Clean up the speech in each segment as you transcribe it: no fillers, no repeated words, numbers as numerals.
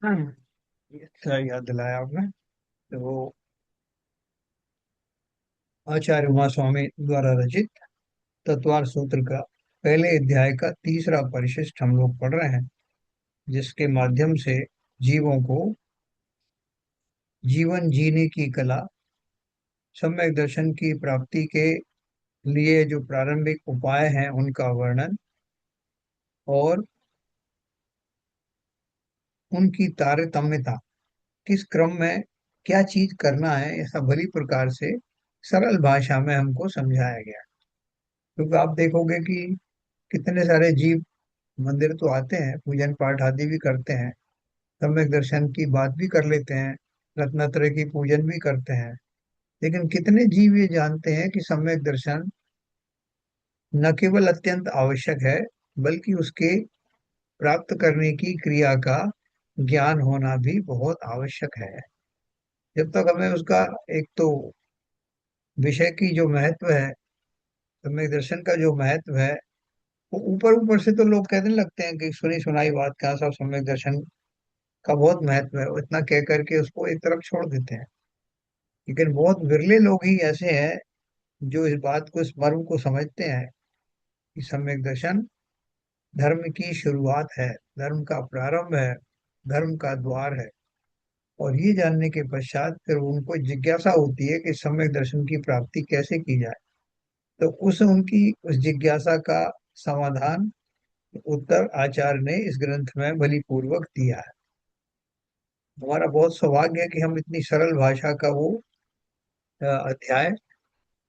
हाँ, ये अच्छा याद दिलाया आपने। तो आचार्य उमा स्वामी द्वारा रचित तत्वार सूत्र का पहले अध्याय का तीसरा परिशिष्ट हम लोग पढ़ रहे हैं, जिसके माध्यम से जीवों को जीवन जीने की कला, सम्यक दर्शन की प्राप्ति के लिए जो प्रारंभिक उपाय हैं उनका वर्णन, और उनकी तारतम्यता, किस क्रम में क्या चीज करना है, ऐसा भली प्रकार से सरल भाषा में हमको समझाया गया। क्योंकि आप देखोगे कि कितने सारे जीव मंदिर तो आते हैं, पूजन पाठ आदि भी करते हैं, सम्यक दर्शन की बात भी कर लेते हैं, रत्नत्रय की पूजन भी करते हैं, लेकिन कितने जीव ये जानते हैं कि सम्यक दर्शन न केवल अत्यंत आवश्यक है, बल्कि उसके प्राप्त करने की क्रिया का ज्ञान होना भी बहुत आवश्यक है। जब तक हमें उसका एक तो विषय की जो महत्व है, सम्यक दर्शन का जो महत्व है, वो ऊपर ऊपर से तो लोग कहने लगते हैं कि सुनी सुनाई बात का सब सम्यक दर्शन का बहुत महत्व है, वो इतना कह करके उसको एक तरफ छोड़ देते हैं। लेकिन बहुत विरले लोग ही ऐसे हैं जो इस बात को, इस मर्म को समझते हैं कि सम्यक दर्शन धर्म की शुरुआत है, धर्म का प्रारंभ है, धर्म का द्वार है। और ये जानने के पश्चात फिर उनको जिज्ञासा होती है कि सम्यक दर्शन की प्राप्ति कैसे की जाए। तो उस जिज्ञासा का समाधान, उत्तर आचार्य ने इस ग्रंथ में बलि पूर्वक दिया है। हमारा बहुत सौभाग्य है कि हम इतनी सरल भाषा का वो अध्याय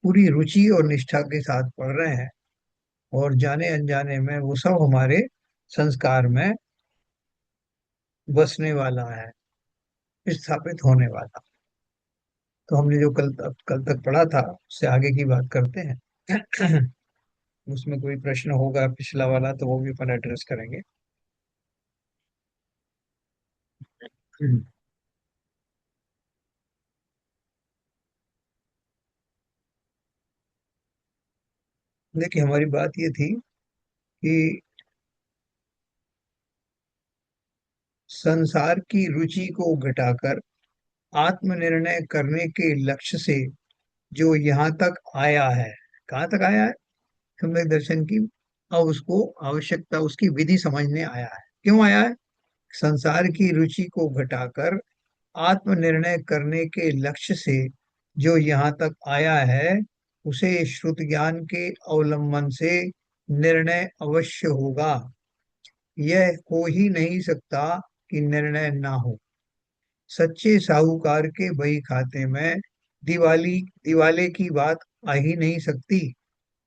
पूरी रुचि और निष्ठा के साथ पढ़ रहे हैं, और जाने अनजाने में वो सब हमारे संस्कार में बसने वाला है, स्थापित होने वाला। तो हमने जो कल तक पढ़ा था उससे आगे की बात करते हैं। उसमें कोई प्रश्न होगा पिछला वाला तो वो भी अपन एड्रेस करेंगे। देखिए, हमारी बात ये थी कि संसार की रुचि को घटाकर आत्मनिर्णय करने के लक्ष्य से जो यहाँ तक आया है, कहाँ तक आया है? सम्यक दर्शन की अब उसको आवश्यकता, उसकी विधि समझने आया है। क्यों आया है? संसार की रुचि को घटाकर आत्मनिर्णय करने के लक्ष्य से जो यहाँ तक आया है, उसे श्रुत ज्ञान के अवलंबन से निर्णय अवश्य होगा। यह हो ही नहीं सकता कि निर्णय ना हो। सच्चे साहूकार के बही खाते में दिवाली दिवाले की बात आ ही नहीं सकती।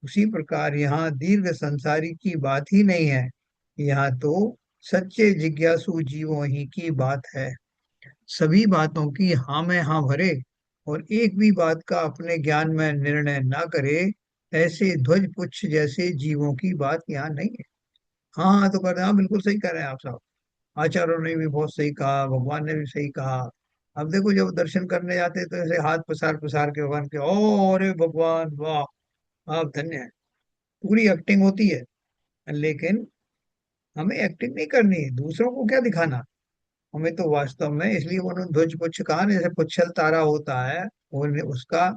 उसी प्रकार यहाँ दीर्घ संसारी की बात ही नहीं है, यहाँ तो सच्चे जिज्ञासु जीवों ही की बात है। सभी बातों की हाँ में हाँ भरे और एक भी बात का अपने ज्ञान में निर्णय ना करे, ऐसे ध्वज पुच्छ जैसे जीवों की बात यहाँ नहीं है। हाँ हाँ तो कर रहे हैं, हाँ बिल्कुल सही कह रहे हैं आप साहब। आचार्यों ने भी बहुत सही कहा, भगवान ने भी सही कहा। अब देखो, जब दर्शन करने जाते हैं तो ऐसे हाथ पसार पसार के भगवान के, ओ अरे भगवान वाह, आप धन्य है, पूरी एक्टिंग होती है। लेकिन हमें एक्टिंग नहीं करनी है, दूसरों को क्या दिखाना। हमें तो वास्तव में, इसलिए उन्होंने ध्वज पुच्छ कहा ना, जैसे पुच्छल तारा होता है, उसका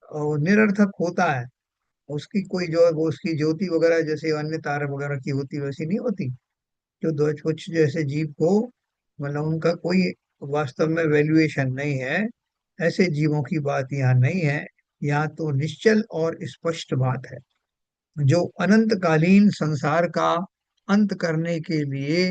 वो निरर्थक होता है। उसकी कोई जो वो उसकी ज्योति वगैरह जैसे अन्य तारे वगैरह की होती वैसी नहीं होती। जो ध्वज पुच्छ जैसे जीव को, मतलब उनका कोई वास्तव में वैल्यूएशन नहीं है, ऐसे जीवों की बात यहाँ नहीं है। यहाँ तो निश्चल और स्पष्ट बात है। जो अनंतकालीन संसार का अंत करने के लिए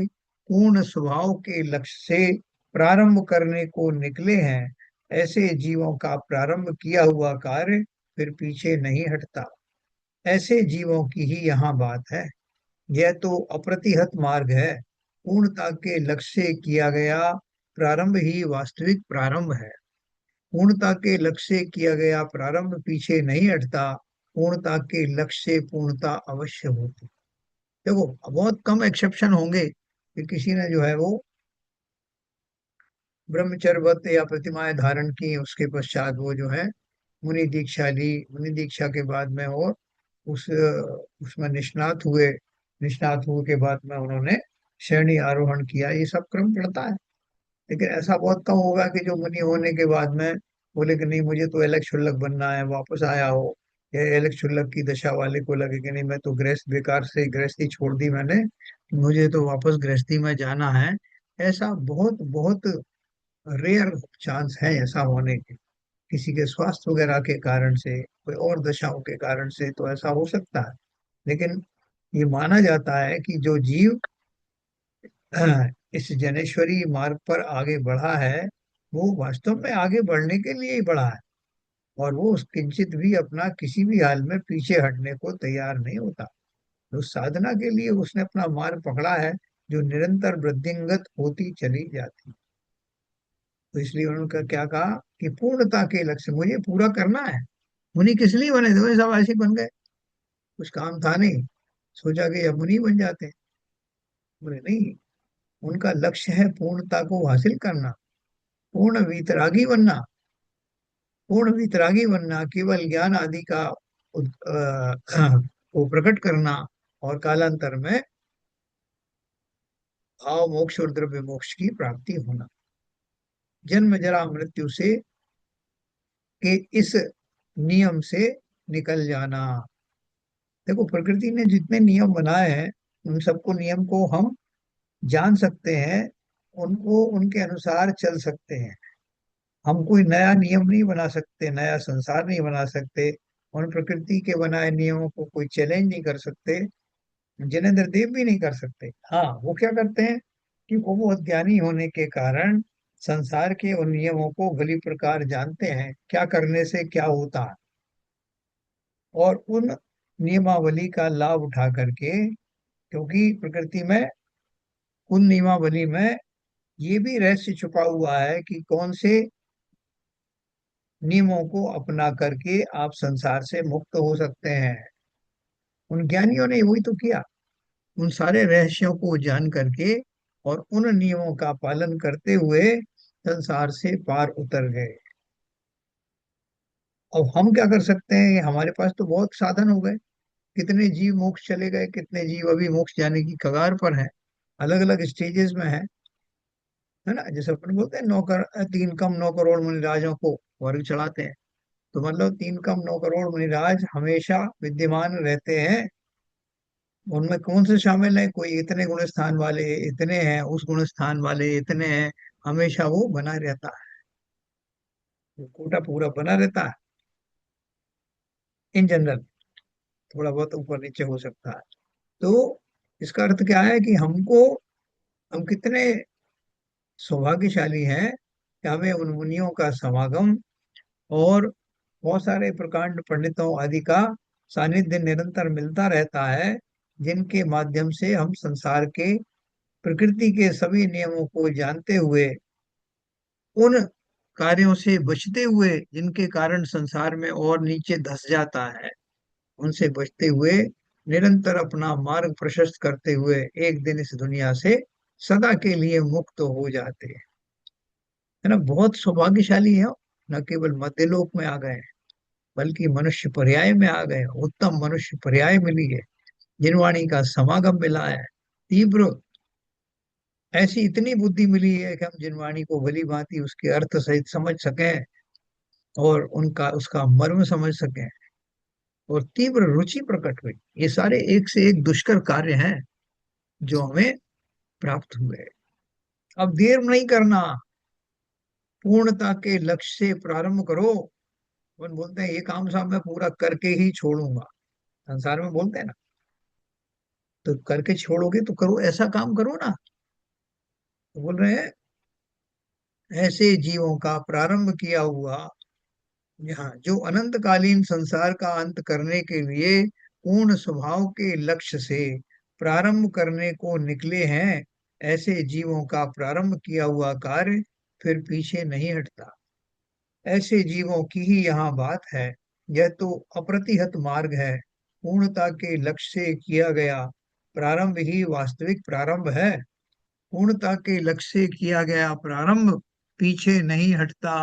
पूर्ण स्वभाव के लक्ष्य से प्रारंभ करने को निकले हैं, ऐसे जीवों का प्रारंभ किया हुआ कार्य फिर पीछे नहीं हटता। ऐसे जीवों की ही यहाँ बात है। यह तो अप्रतिहत मार्ग है। पूर्णता के लक्ष्य से किया गया प्रारंभ ही वास्तविक प्रारंभ है। पूर्णता के लक्ष्य से किया गया प्रारंभ पीछे नहीं हटता। पूर्णता के लक्ष्य से पूर्णता अवश्य होती। देखो, बहुत कम एक्सेप्शन होंगे कि किसी ने जो है वो ब्रह्मचर्य व्रत या प्रतिमाएं धारण की, उसके पश्चात वो जो है मुनि दीक्षा ली, मुनि दीक्षा के बाद में और उस उसमें निष्णात हुए, निष्णात हुए के बाद में उन्होंने श्रेणी आरोहण किया, ये सब क्रम पड़ता है। लेकिन ऐसा बहुत कम होगा कि जो मुनि होने के बाद में बोले कि नहीं मुझे तो अलग क्षुल्लक बनना है, वापस आया हो। या अलग क्षुल्लक की दशा वाले को लगे कि नहीं मैं तो गृहस्थ, बेकार से गृहस्थी छोड़ दी मैंने, मुझे तो वापस गृहस्थी में जाना है। ऐसा बहुत बहुत रेयर चांस है ऐसा होने के। किसी के स्वास्थ्य वगैरह के कारण से, कोई और दशाओं के कारण से तो ऐसा हो सकता है। लेकिन ये माना जाता है कि जो जीव इस जनेश्वरी मार्ग पर आगे बढ़ा है, वो वास्तव में आगे बढ़ने के लिए ही बढ़ा है। और वो उस किंचित भी अपना किसी भी हाल में पीछे हटने को तैयार नहीं होता। उस साधना के लिए उसने अपना मार्ग पकड़ा है, जो निरंतर वृद्धिंगत होती चली जाती। तो इसलिए उन्होंने क्या कहा कि पूर्णता के लक्ष्य मुझे पूरा करना है। मुनि किस लिए बने थे? वे सब ऐसे ही बन गए, कुछ काम था नहीं, सोचा कि अब मुनि बन जाते हैं। बोले नहीं, उनका लक्ष्य है पूर्णता को हासिल करना, पूर्ण वीतरागी बनना। पूर्ण वितरागी बनना, केवल ज्ञान आदि का को प्रकट करना, और कालांतर में भाव मोक्ष और द्रव्य मोक्ष की प्राप्ति होना, जन्म जरा मृत्यु से के इस नियम से निकल जाना। देखो प्रकृति ने जितने नियम बनाए हैं, उन सबको नियम को हम जान सकते हैं, उनको उनके अनुसार चल सकते हैं। हम कोई नया नियम नहीं बना सकते, नया संसार नहीं बना सकते। उन प्रकृति के बनाए नियमों को कोई चैलेंज नहीं कर सकते। जिनेंद्र देव भी नहीं कर सकते। हाँ, वो क्या करते हैं कि वो बहुत ज्ञानी होने के कारण संसार के उन नियमों को भली प्रकार जानते हैं, क्या करने से क्या होता है। और उन नियमावली का लाभ उठा करके, क्योंकि प्रकृति में, उन नियमावली में ये भी रहस्य छुपा हुआ है कि कौन से नियमों को अपना करके आप संसार से मुक्त हो सकते हैं। उन ज्ञानियों ने वही तो किया, उन सारे रहस्यों को जान करके और उन नियमों का पालन करते हुए संसार से पार उतर गए। अब हम क्या कर सकते हैं? हमारे पास तो बहुत साधन हो गए। कितने जीव मोक्ष चले गए, कितने जीव अभी मोक्ष जाने की कगार पर हैं, अलग अलग स्टेजेस में हैं। है ना? जैसे अपन बोलते हैं नौकर, 3 कम 9 करोड़ मुनिराजों को वर्ग चढ़ाते हैं। तो मतलब 3 कम 9 करोड़ मुनिराज हमेशा विद्यमान रहते हैं। उनमें कौन से शामिल है? कोई इतने गुण स्थान वाले इतने हैं, उस गुण स्थान वाले इतने हैं, हमेशा वो बना रहता है, वो कोटा पूरा बना रहता है। इन जनरल थोड़ा बहुत ऊपर नीचे हो सकता है। तो इसका अर्थ क्या है कि हम कितने सौभाग्यशाली हैं कि हमें उन मुनियों का समागम और बहुत सारे प्रकांड पंडितों आदि का सानिध्य निरंतर मिलता रहता है, जिनके माध्यम से हम संसार के प्रकृति के सभी नियमों को जानते हुए, उन कार्यों से बचते हुए जिनके कारण संसार में और नीचे धस जाता है, उनसे बचते हुए निरंतर अपना मार्ग प्रशस्त करते हुए एक दिन इस दुनिया से सदा के लिए मुक्त हो जाते हैं। है ना? बहुत सौभाग्यशाली है। न केवल मध्यलोक में आ गए हैं, बल्कि मनुष्य पर्याय में आ गए हैं। उत्तम मनुष्य पर्याय मिली है, जिनवाणी का समागम मिला है, तीव्र ऐसी इतनी बुद्धि मिली है कि हम जिनवाणी को भली भांति उसके अर्थ सहित समझ सकें और उनका उसका मर्म समझ सकें, और तीव्र रुचि प्रकट हुई। ये सारे एक से एक दुष्कर कार्य हैं जो हमें प्राप्त हुए। अब देर नहीं करना, पूर्णता के लक्ष्य से प्रारंभ करो। अपन बोलते हैं ये काम साहब मैं पूरा करके ही छोड़ूंगा, संसार में बोलते हैं ना। तो करके छोड़ोगे तो करो, ऐसा काम करो ना। तो बोल रहे हैं ऐसे जीवों का प्रारंभ किया हुआ, यहाँ जो अनंतकालीन संसार का अंत करने के लिए पूर्ण स्वभाव के लक्ष्य से प्रारंभ करने को निकले हैं, ऐसे जीवों का प्रारंभ किया हुआ कार्य फिर पीछे नहीं हटता। ऐसे जीवों की ही यहाँ बात है। यह तो अप्रतिहत मार्ग है, पूर्णता के लक्ष्य से किया गया प्रारंभ ही वास्तविक प्रारंभ है। पूर्णता के लक्ष्य से किया गया प्रारंभ पीछे नहीं हटता।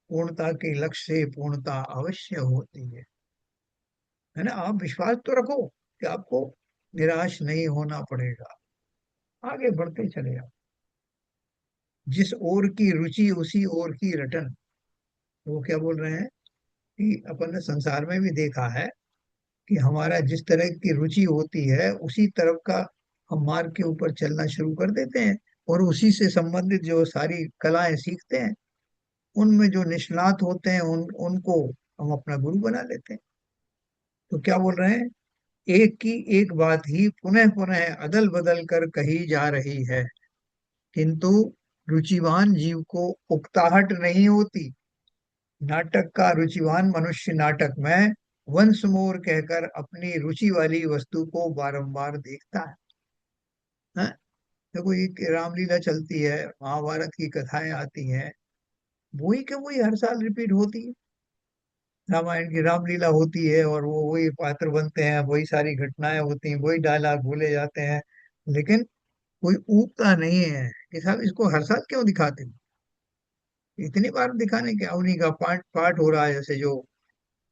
पूर्णता के लक्ष्य से पूर्णता अवश्य होती है ना? आप विश्वास तो रखो कि आपको निराश नहीं होना पड़ेगा, आगे बढ़ते चले जाओ। जिस ओर की रुचि उसी ओर की रटन। वो क्या बोल रहे हैं कि अपन ने संसार में भी देखा है कि हमारा जिस तरह की रुचि होती है उसी तरफ का हम मार्ग के ऊपर चलना शुरू कर देते हैं, और उसी से संबंधित जो सारी कलाएं सीखते हैं, उनमें जो निष्णात होते हैं उनको हम अपना गुरु बना लेते हैं। तो क्या बोल रहे हैं, एक की एक बात ही पुनः पुनः अदल बदल कर कही जा रही है, किंतु रुचिवान जीव को उकताहट नहीं होती। नाटक का रुचिवान मनुष्य नाटक में वंस मोर कहकर अपनी रुचि वाली वस्तु को बारंबार देखता है। देखो, एक रामलीला चलती है, महाभारत की कथाएं आती हैं, वही के वही हर साल रिपीट होती है। रामायण की रामलीला होती है और वो वही पात्र बनते हैं, वही सारी घटनाएं होती हैं, वही डायलॉग बोले जाते हैं, लेकिन कोई ऊबता नहीं है कि साहब इसको हर साल क्यों दिखाते हैं। इतनी बार दिखाने क्या, उन्हीं का पाठ पाठ हो रहा है, जैसे जो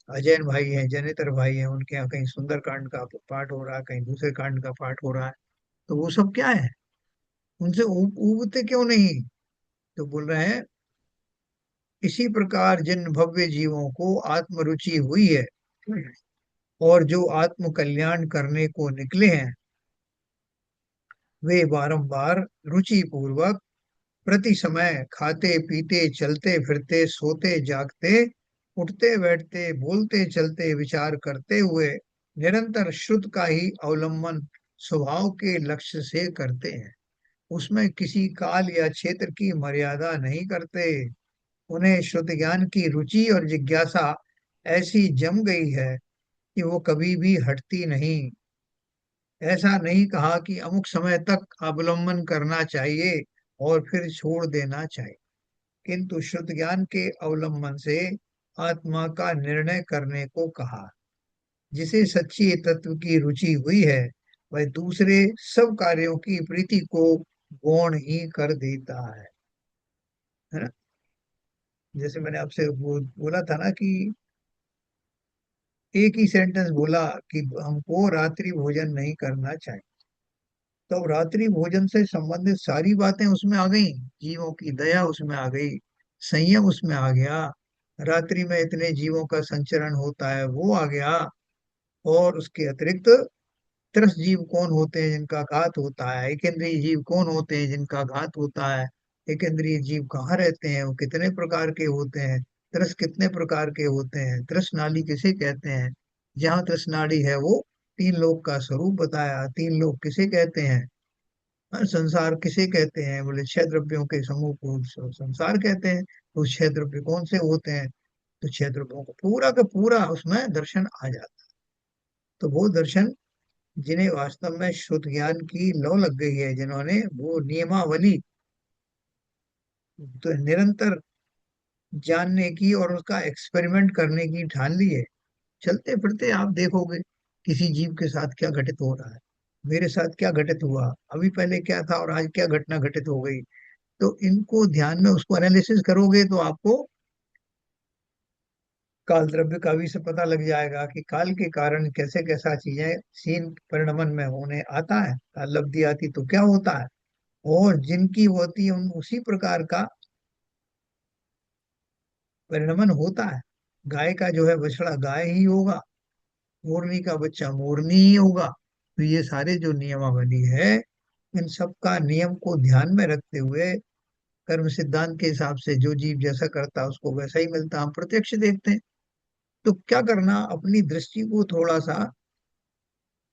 अजैन भाई हैं, जनेतर भाई हैं, उनके यहाँ कहीं सुंदर कांड का पाठ हो रहा है, कहीं दूसरे कांड का पाठ हो रहा है। तो वो सब क्या है, उनसे ऊबते क्यों नहीं। तो बोल रहे हैं, इसी प्रकार जिन भव्य जीवों को आत्मरुचि हुई है और जो आत्म कल्याण करने को निकले हैं, वे बारंबार रुचि पूर्वक प्रति समय खाते पीते चलते फिरते सोते जागते उठते बैठते बोलते चलते विचार करते हुए निरंतर श्रुत का ही अवलंबन स्वभाव के लक्ष्य से करते हैं। उसमें किसी काल या क्षेत्र की मर्यादा नहीं करते। उन्हें श्रुत ज्ञान की रुचि और जिज्ञासा ऐसी जम गई है कि वो कभी भी हटती नहीं। ऐसा नहीं कहा कि अमुक समय तक अवलंबन करना चाहिए और फिर छोड़ देना चाहिए, किंतु शुद्ध ज्ञान के अवलंबन से आत्मा का निर्णय करने को कहा। जिसे सच्ची तत्व की रुचि हुई है, वह दूसरे सब कार्यों की प्रीति को गौण ही कर देता है ना। जैसे मैंने आपसे बोला था ना कि एक ही सेंटेंस बोला कि हमको रात्रि भोजन नहीं करना चाहिए, तो रात्रि भोजन से संबंधित सारी बातें उसमें आ गई। जीवों की दया उसमें आ गई, संयम उसमें आ गया, रात्रि में इतने जीवों का संचरण होता है वो आ गया, और उसके अतिरिक्त त्रस जीव कौन होते हैं जिनका घात होता है, एक इंद्रिय जीव कौन होते हैं जिनका घात होता है, एक इंद्रिय जीव कहाँ रहते हैं, वो कितने प्रकार के होते हैं, त्रस कितने प्रकार के होते हैं, त्रस नाली किसे कहते हैं, जहाँ त्रस नाड़ी है वो तीन लोक का स्वरूप बताया। तीन लोक किसे कहते हैं, संसार किसे कहते हैं, बोले छह द्रव्यों के समूह को संसार कहते हैं। तो छह द्रव्य कौन से होते हैं, तो छह द्रव्यों को पूरा का पूरा उसमें दर्शन आ जाता है। तो वो दर्शन जिन्हें वास्तव में शुद्ध ज्ञान की लौ लग गई है, जिन्होंने वो नियमावली तो निरंतर जानने की और उसका एक्सपेरिमेंट करने की ठान ली है, चलते फिरते आप देखोगे किसी जीव के साथ क्या घटित हो रहा है, मेरे साथ क्या घटित हुआ, अभी पहले क्या था और आज क्या घटना घटित हो गई। तो इनको ध्यान में उसको एनालिसिस करोगे तो आपको काल द्रव्य का भी से पता लग जाएगा कि काल के कारण कैसे कैसा चीजें सीन परिणमन में होने आता है, काल लब्धि आती तो क्या होता है, और जिनकी होती है उन उसी प्रकार का परिणमन होता है। गाय का जो है बछड़ा गाय ही होगा, मोरनी का बच्चा मोरनी ही होगा। तो ये सारे जो नियमावली है, इन सब का नियम को ध्यान में रखते हुए कर्म सिद्धांत के हिसाब से जो जीव जैसा करता है उसको वैसा ही मिलता, हम प्रत्यक्ष देखते हैं। तो क्या करना, अपनी दृष्टि को थोड़ा सा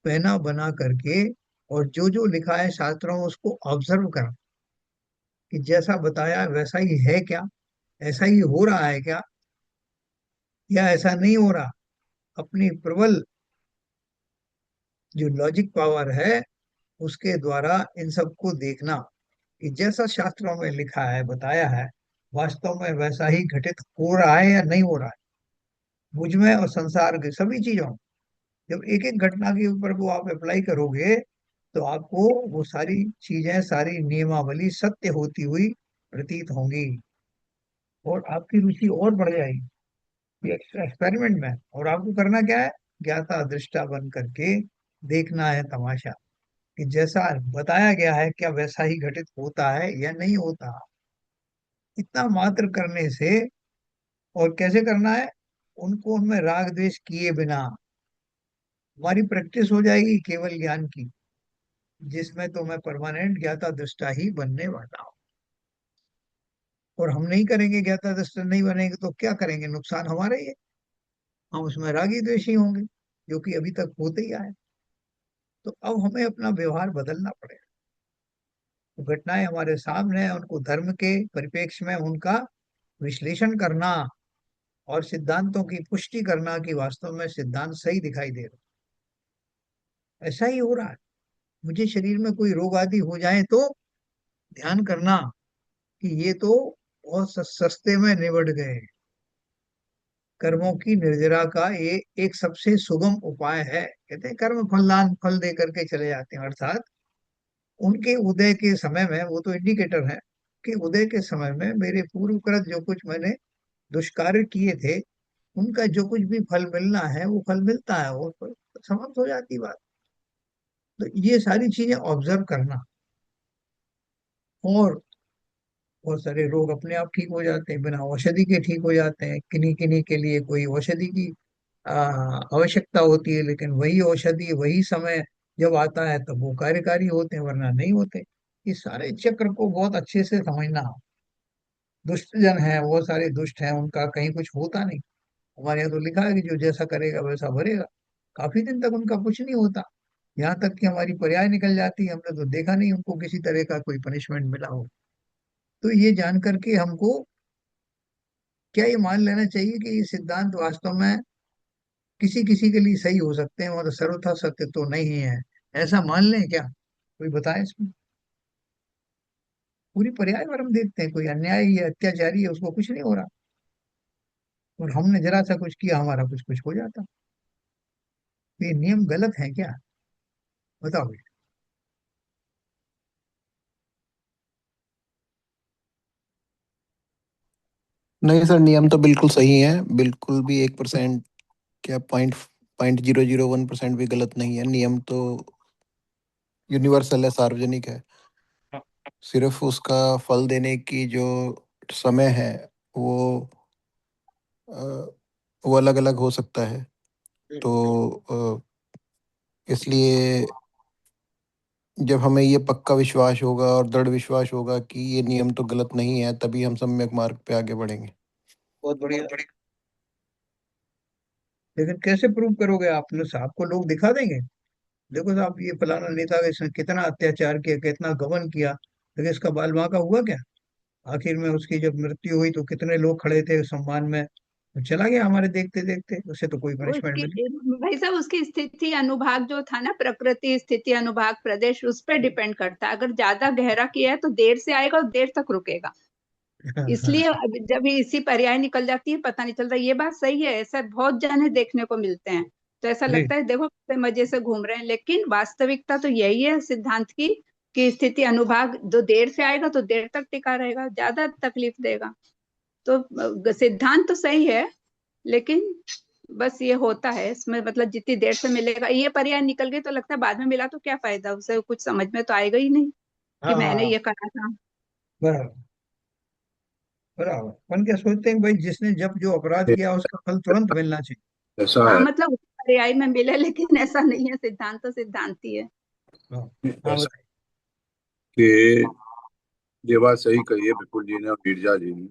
पैना बना करके और जो जो लिखा है शास्त्रों में उसको ऑब्जर्व करना, कि जैसा बताया है वैसा ही है क्या, ऐसा ही हो रहा है क्या, या ऐसा नहीं हो रहा। अपनी प्रबल जो लॉजिक पावर है उसके द्वारा इन सबको देखना कि जैसा शास्त्रों में लिखा है बताया है वास्तव में वैसा ही घटित हो रहा है या नहीं हो रहा है, मुझ में और संसार के सभी चीजों में। जब एक एक घटना के ऊपर को आप अप्लाई करोगे तो आपको वो सारी चीजें, सारी नियमावली सत्य होती हुई प्रतीत होंगी, और आपकी रुचि और बढ़ जाएगी एक्सपेरिमेंट में। और आपको करना क्या है, ज्ञाता दृष्टा बन करके देखना है तमाशा, कि जैसा बताया गया है क्या वैसा ही घटित होता है या नहीं होता। इतना मात्र करने से, और कैसे करना है, उनको उनमें राग द्वेष किए बिना हमारी प्रैक्टिस हो जाएगी केवल ज्ञान की, जिसमें तो मैं परमानेंट ज्ञाता दृष्टा ही बनने वाला हूँ। और हम नहीं करेंगे, ज्ञाता दृष्टा नहीं बनेंगे तो क्या करेंगे, नुकसान हमारा ही है। हम उसमें रागी द्वेषी होंगे, जो कि अभी तक होते ही आए। तो अब हमें अपना व्यवहार बदलना पड़ेगा। तो घटनाएं हमारे सामने हैं, उनको धर्म के परिप्रेक्ष्य में उनका विश्लेषण करना और सिद्धांतों की पुष्टि करना कि वास्तव में सिद्धांत सही दिखाई दे रहा है। ऐसा ही हो रहा है। मुझे शरीर में कोई रोग आदि हो जाए तो ध्यान करना कि ये तो बहुत सस्ते में निबट गए। कर्मों की निर्जरा का ये एक सबसे सुगम उपाय है। कहते हैं कर्म फलदान फल दे करके चले जाते हैं, अर्थात उनके उदय के समय में, वो तो इंडिकेटर है कि उदय के समय में मेरे पूर्वकृत जो कुछ मैंने दुष्कार्य किए थे, उनका जो कुछ भी फल मिलना है वो फल मिलता है, वो समाप्त हो जाती बात। तो ये सारी चीजें ऑब्जर्व करना, और बहुत सारे रोग अपने आप ठीक हो जाते हैं, बिना औषधि के ठीक हो जाते हैं। किन्हीं किन्हीं के लिए कोई औषधि की आवश्यकता होती है, लेकिन वही औषधि वही समय जब आता है तब वो कार्यकारी होते हैं, वरना नहीं होते। इस सारे चक्र को बहुत अच्छे से समझना। दुष्ट जन है, वो सारे दुष्ट हैं, उनका कहीं कुछ होता नहीं। हमारे यहाँ तो लिखा है कि जो जैसा करेगा वैसा भरेगा। काफी दिन तक उनका कुछ नहीं होता, यहाँ तक कि हमारी पर्याय निकल जाती है, हमने तो देखा नहीं उनको किसी तरह का कोई पनिशमेंट मिला हो। तो ये जान करके हमको क्या ये मान लेना चाहिए कि ये सिद्धांत वास्तव में किसी किसी के लिए सही हो सकते हैं और सर्वथा सत्य तो नहीं है, ऐसा मान लें क्या? कोई बताए इसमें। पूरी पर्याय पर हम देखते हैं कोई अन्याय या अत्याचारी है, उसको कुछ नहीं हो रहा, और हमने जरा सा कुछ किया हमारा कुछ कुछ हो जाता। तो ये नियम गलत है क्या? बताओ भैया। नहीं सर, नियम तो बिल्कुल सही है, बिल्कुल भी 1% क्या .0001% भी गलत नहीं है। नियम तो यूनिवर्सल है, सार्वजनिक है। सिर्फ उसका फल देने की जो समय है वो वो अलग अलग हो सकता है। तो इसलिए जब हमें ये पक्का विश्वास होगा और दृढ़ विश्वास होगा कि ये नियम तो गलत नहीं है, तभी हम सम्यक मार्ग पे आगे बढ़ेंगे। बहुत बढ़िया। लेकिन कैसे प्रूव करोगे आपने साहब, को लोग दिखा देंगे, देखो साहब ये फलाना नेता का इसने कितना अत्याचार किया, कितना गबन किया, लेकिन इसका बाल बांका हुआ क्या? आखिर में उसकी जब मृत्यु हुई तो कितने लोग खड़े थे सम्मान में, तो चला गया हमारे देखते देखते, उसे तो कोई वो पनिशमेंट उसकी, मिली। भाई साहब उसकी स्थिति अनुभाग जो था ना, प्रकृति स्थिति अनुभाग प्रदेश, उस पर डिपेंड करता है। अगर ज्यादा गहरा किया है तो देर से आएगा और देर तक रुकेगा। हाँ हाँ। इसलिए जब ये इसी पर्याय निकल जाती है पता नहीं चलता। ये बात सही है, ऐसा बहुत जने देखने को मिलते हैं। तो ऐसा जी। लगता है देखो कितने मजे से घूम रहे हैं, लेकिन वास्तविकता तो यही है सिद्धांत की, कि स्थिति अनुभाग जो देर से आएगा तो देर तक टिका रहेगा, ज्यादा तकलीफ देगा। तो सिद्धांत तो सही है, लेकिन बस ये होता है इसमें, मतलब जितनी देर से मिलेगा, ये पर्याय निकल गई तो लगता है बाद में मिला तो क्या फायदा, उसे कुछ समझ में तो आएगा ही नहीं कि हाँ मैंने हाँ, ये करा था। बराबर बराबर। अपन क्या सोचते हैं कि भाई जिसने जब जो अपराध किया उसका फल तुरंत मिलना चाहिए। ऐसा हाँ है। मतलब उस पर्याय में मिले, लेकिन ऐसा नहीं है, सिद्धांत तो सिद्धांत ही है। हाँ हाँ, ऐसा बताइए। कि ये बात सही कही है विपुल जी ने और नीरजा जी ने।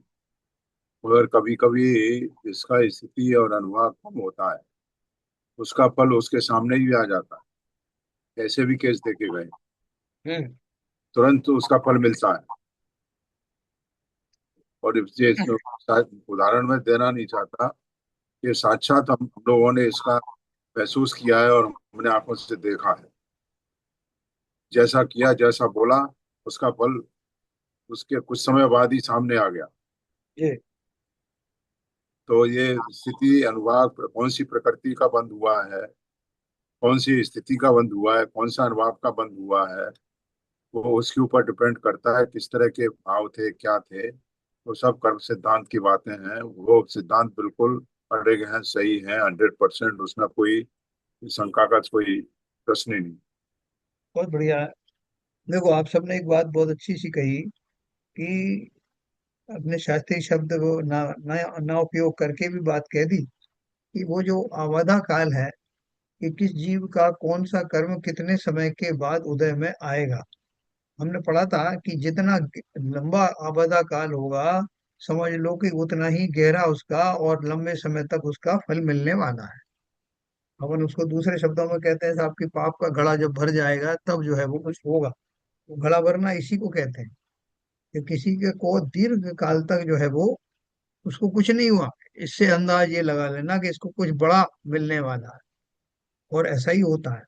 मगर कभी कभी जिसका स्थिति और अनुभव कम होता है, उसका फल उसके सामने ही आ जाता है। ऐसे भी केस देखे गए, हम्म। तुरंत उसका फल मिलता है। और ये शायद उदाहरण में देना नहीं चाहता, ये साक्षात हम लोगों ने इसका महसूस किया है और हमने आंखों से देखा है। जैसा किया जैसा बोला, उसका फल उसके कुछ समय बाद ही सामने आ गया। जी। तो ये स्थिति अनुभाग कौन सी प्रकृति का बंध हुआ है, कौन सी स्थिति का बंध हुआ है, कौन सा अनुभाव का बंध हुआ है, वो उसके ऊपर डिपेंड करता है किस तरह के भाव थे, क्या थे। वो सब कर्म सिद्धांत की बातें हैं। वो सिद्धांत बिल्कुल अड़े हैं, सही है 100%। उसमें कोई शंका का कोई प्रश्न ही नहीं। बहुत बढ़िया है। देखो आप सबने एक बात बहुत अच्छी सी कही कि अपने शास्त्रीय शब्द को ना उपयोग करके भी बात कह दी कि वो जो आवाधा काल है कि किस जीव का कौन सा कर्म कितने समय के बाद उदय में आएगा। हमने पढ़ा था कि जितना लंबा आबादा काल होगा, समझ लो कि उतना ही गहरा उसका और लंबे समय तक उसका फल मिलने वाला है। अपन उसको दूसरे शब्दों में कहते हैं साहब कि पाप का घड़ा जब भर जाएगा तब जो है वो कुछ होगा। वो घड़ा भरना इसी को कहते हैं कि किसी के को दीर्घ काल तक जो है वो उसको कुछ नहीं हुआ, इससे अंदाज ये लगा लेना कि इसको कुछ बड़ा मिलने वाला है। और ऐसा ही होता है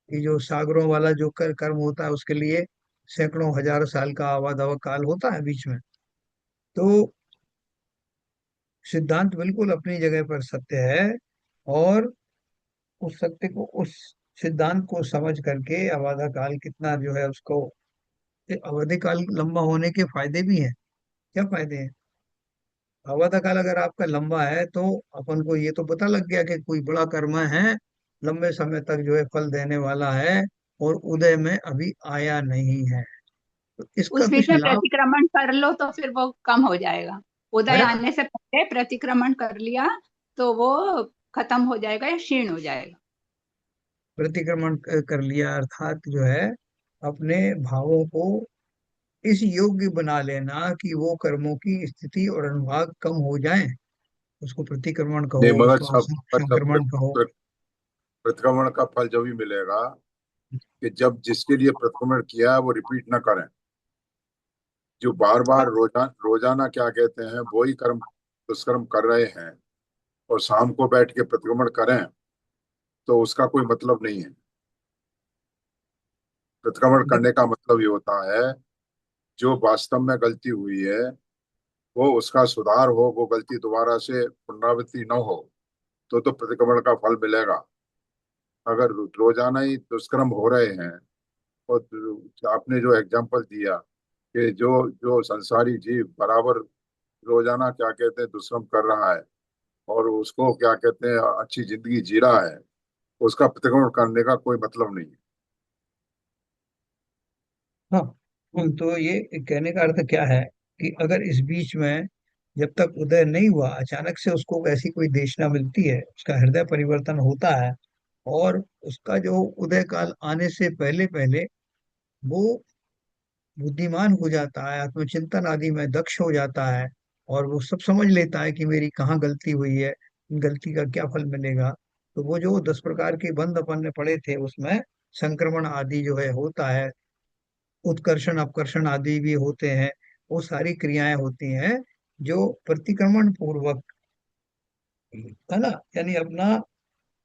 कि जो सागरों वाला जो कर्म होता है उसके लिए सैकड़ों हजार साल का आवादवा काल होता है बीच में। तो सिद्धांत बिल्कुल अपनी जगह पर सत्य है। और उस सत्य को, उस सिद्धांत को समझ करके आवाधा काल कितना जो है उसको, अवधि काल लंबा होने के फायदे भी हैं। क्या फायदे हैं? आवाधा काल अगर आपका लंबा है तो अपन को ये तो पता लग गया कि कोई बड़ा कर्म है, लंबे समय तक जो है फल देने वाला है, और उदय में अभी आया नहीं है। तो इसका उस बीच कुछ में लाभ। प्रतिक्रमण कर लो तो फिर वो कम हो जाएगा। उदय है ना? आने से पहले प्रतिक्रमण कर लिया तो वो खत्म हो जाएगा या क्षीण हो जाएगा। प्रतिक्रमण कर लिया अर्थात जो है अपने भावों को इस योग्य बना लेना कि वो कर्मों की स्थिति और अनुभाग कम हो जाएं। उसको प्रतिक्रमण नहीं, कहो, मगर उसको सब मतलब संक्रमण कहो। प्रतिक्रमण का फल जब ही मिलेगा कि जब जिसके लिए प्रतिक्रमण किया है वो रिपीट ना करें। जो बार बार रोजाना क्या कहते हैं वही कर्म दुष्कर्म कर रहे हैं और शाम को बैठ के प्रतिक्रमण करें, तो उसका कोई मतलब नहीं है। प्रतिक्रमण करने का मतलब ये होता है जो वास्तव में गलती हुई है वो उसका सुधार हो, वो गलती दोबारा से पुनरावृत्ति न हो, तो प्रतिक्रमण का फल मिलेगा। अगर रोजाना ही दुष्कर्म हो रहे हैं, और आपने जो एग्जाम्पल दिया कि जो जो संसारी जीव बराबर रोजाना क्या कहते हैं दुष्कर्म कर रहा है और उसको क्या कहते हैं अच्छी जिंदगी जी रहा है, उसका प्रतिक्रमण करने का कोई मतलब नहीं है। हाँ। तो ये कहने का अर्थ क्या है कि अगर इस बीच में जब तक उदय नहीं हुआ अचानक से उसको ऐसी कोई देशना मिलती है, उसका हृदय परिवर्तन होता है, और उसका जो उदय काल आने से पहले पहले वो बुद्धिमान हो जाता है, आत्मचिंतन आदि में दक्ष हो जाता है, और वो सब समझ लेता है कि मेरी कहाँ गलती हुई है, गलती का क्या फल मिलेगा। तो वो जो 10 प्रकार के बंध अपन ने पढ़े थे उसमें संक्रमण आदि जो है होता है, उत्कर्षण अपकर्षण आदि भी होते हैं। वो सारी क्रियाएं होती हैं जो प्रतिक्रमण पूर्वक, है ना, यानी अपना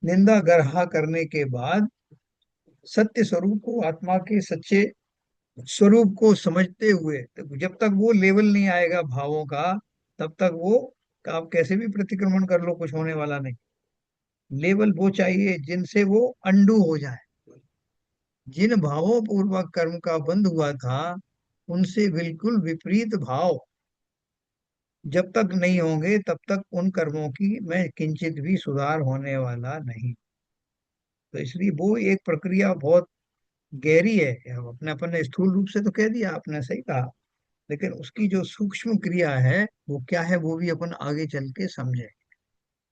निंदा गर्हा करने के बाद सत्य स्वरूप को, आत्मा के सच्चे स्वरूप को समझते हुए, तो जब तक वो लेवल नहीं आएगा भावों का, तब तक वो आप कैसे भी प्रतिक्रमण कर लो कुछ होने वाला नहीं। लेवल वो चाहिए जिनसे वो अंडू हो जाए। जिन भावों पूर्वक कर्म का बंध हुआ था उनसे बिल्कुल विपरीत भाव जब तक नहीं होंगे तब तक उन कर्मों की में किंचित भी सुधार होने वाला नहीं। तो इसलिए वो एक प्रक्रिया बहुत गहरी है। अब अपने अपन ने स्थूल रूप से तो कह दिया, आपने सही कहा, लेकिन उसकी जो सूक्ष्म क्रिया है वो क्या है वो भी अपन आगे चल के समझे।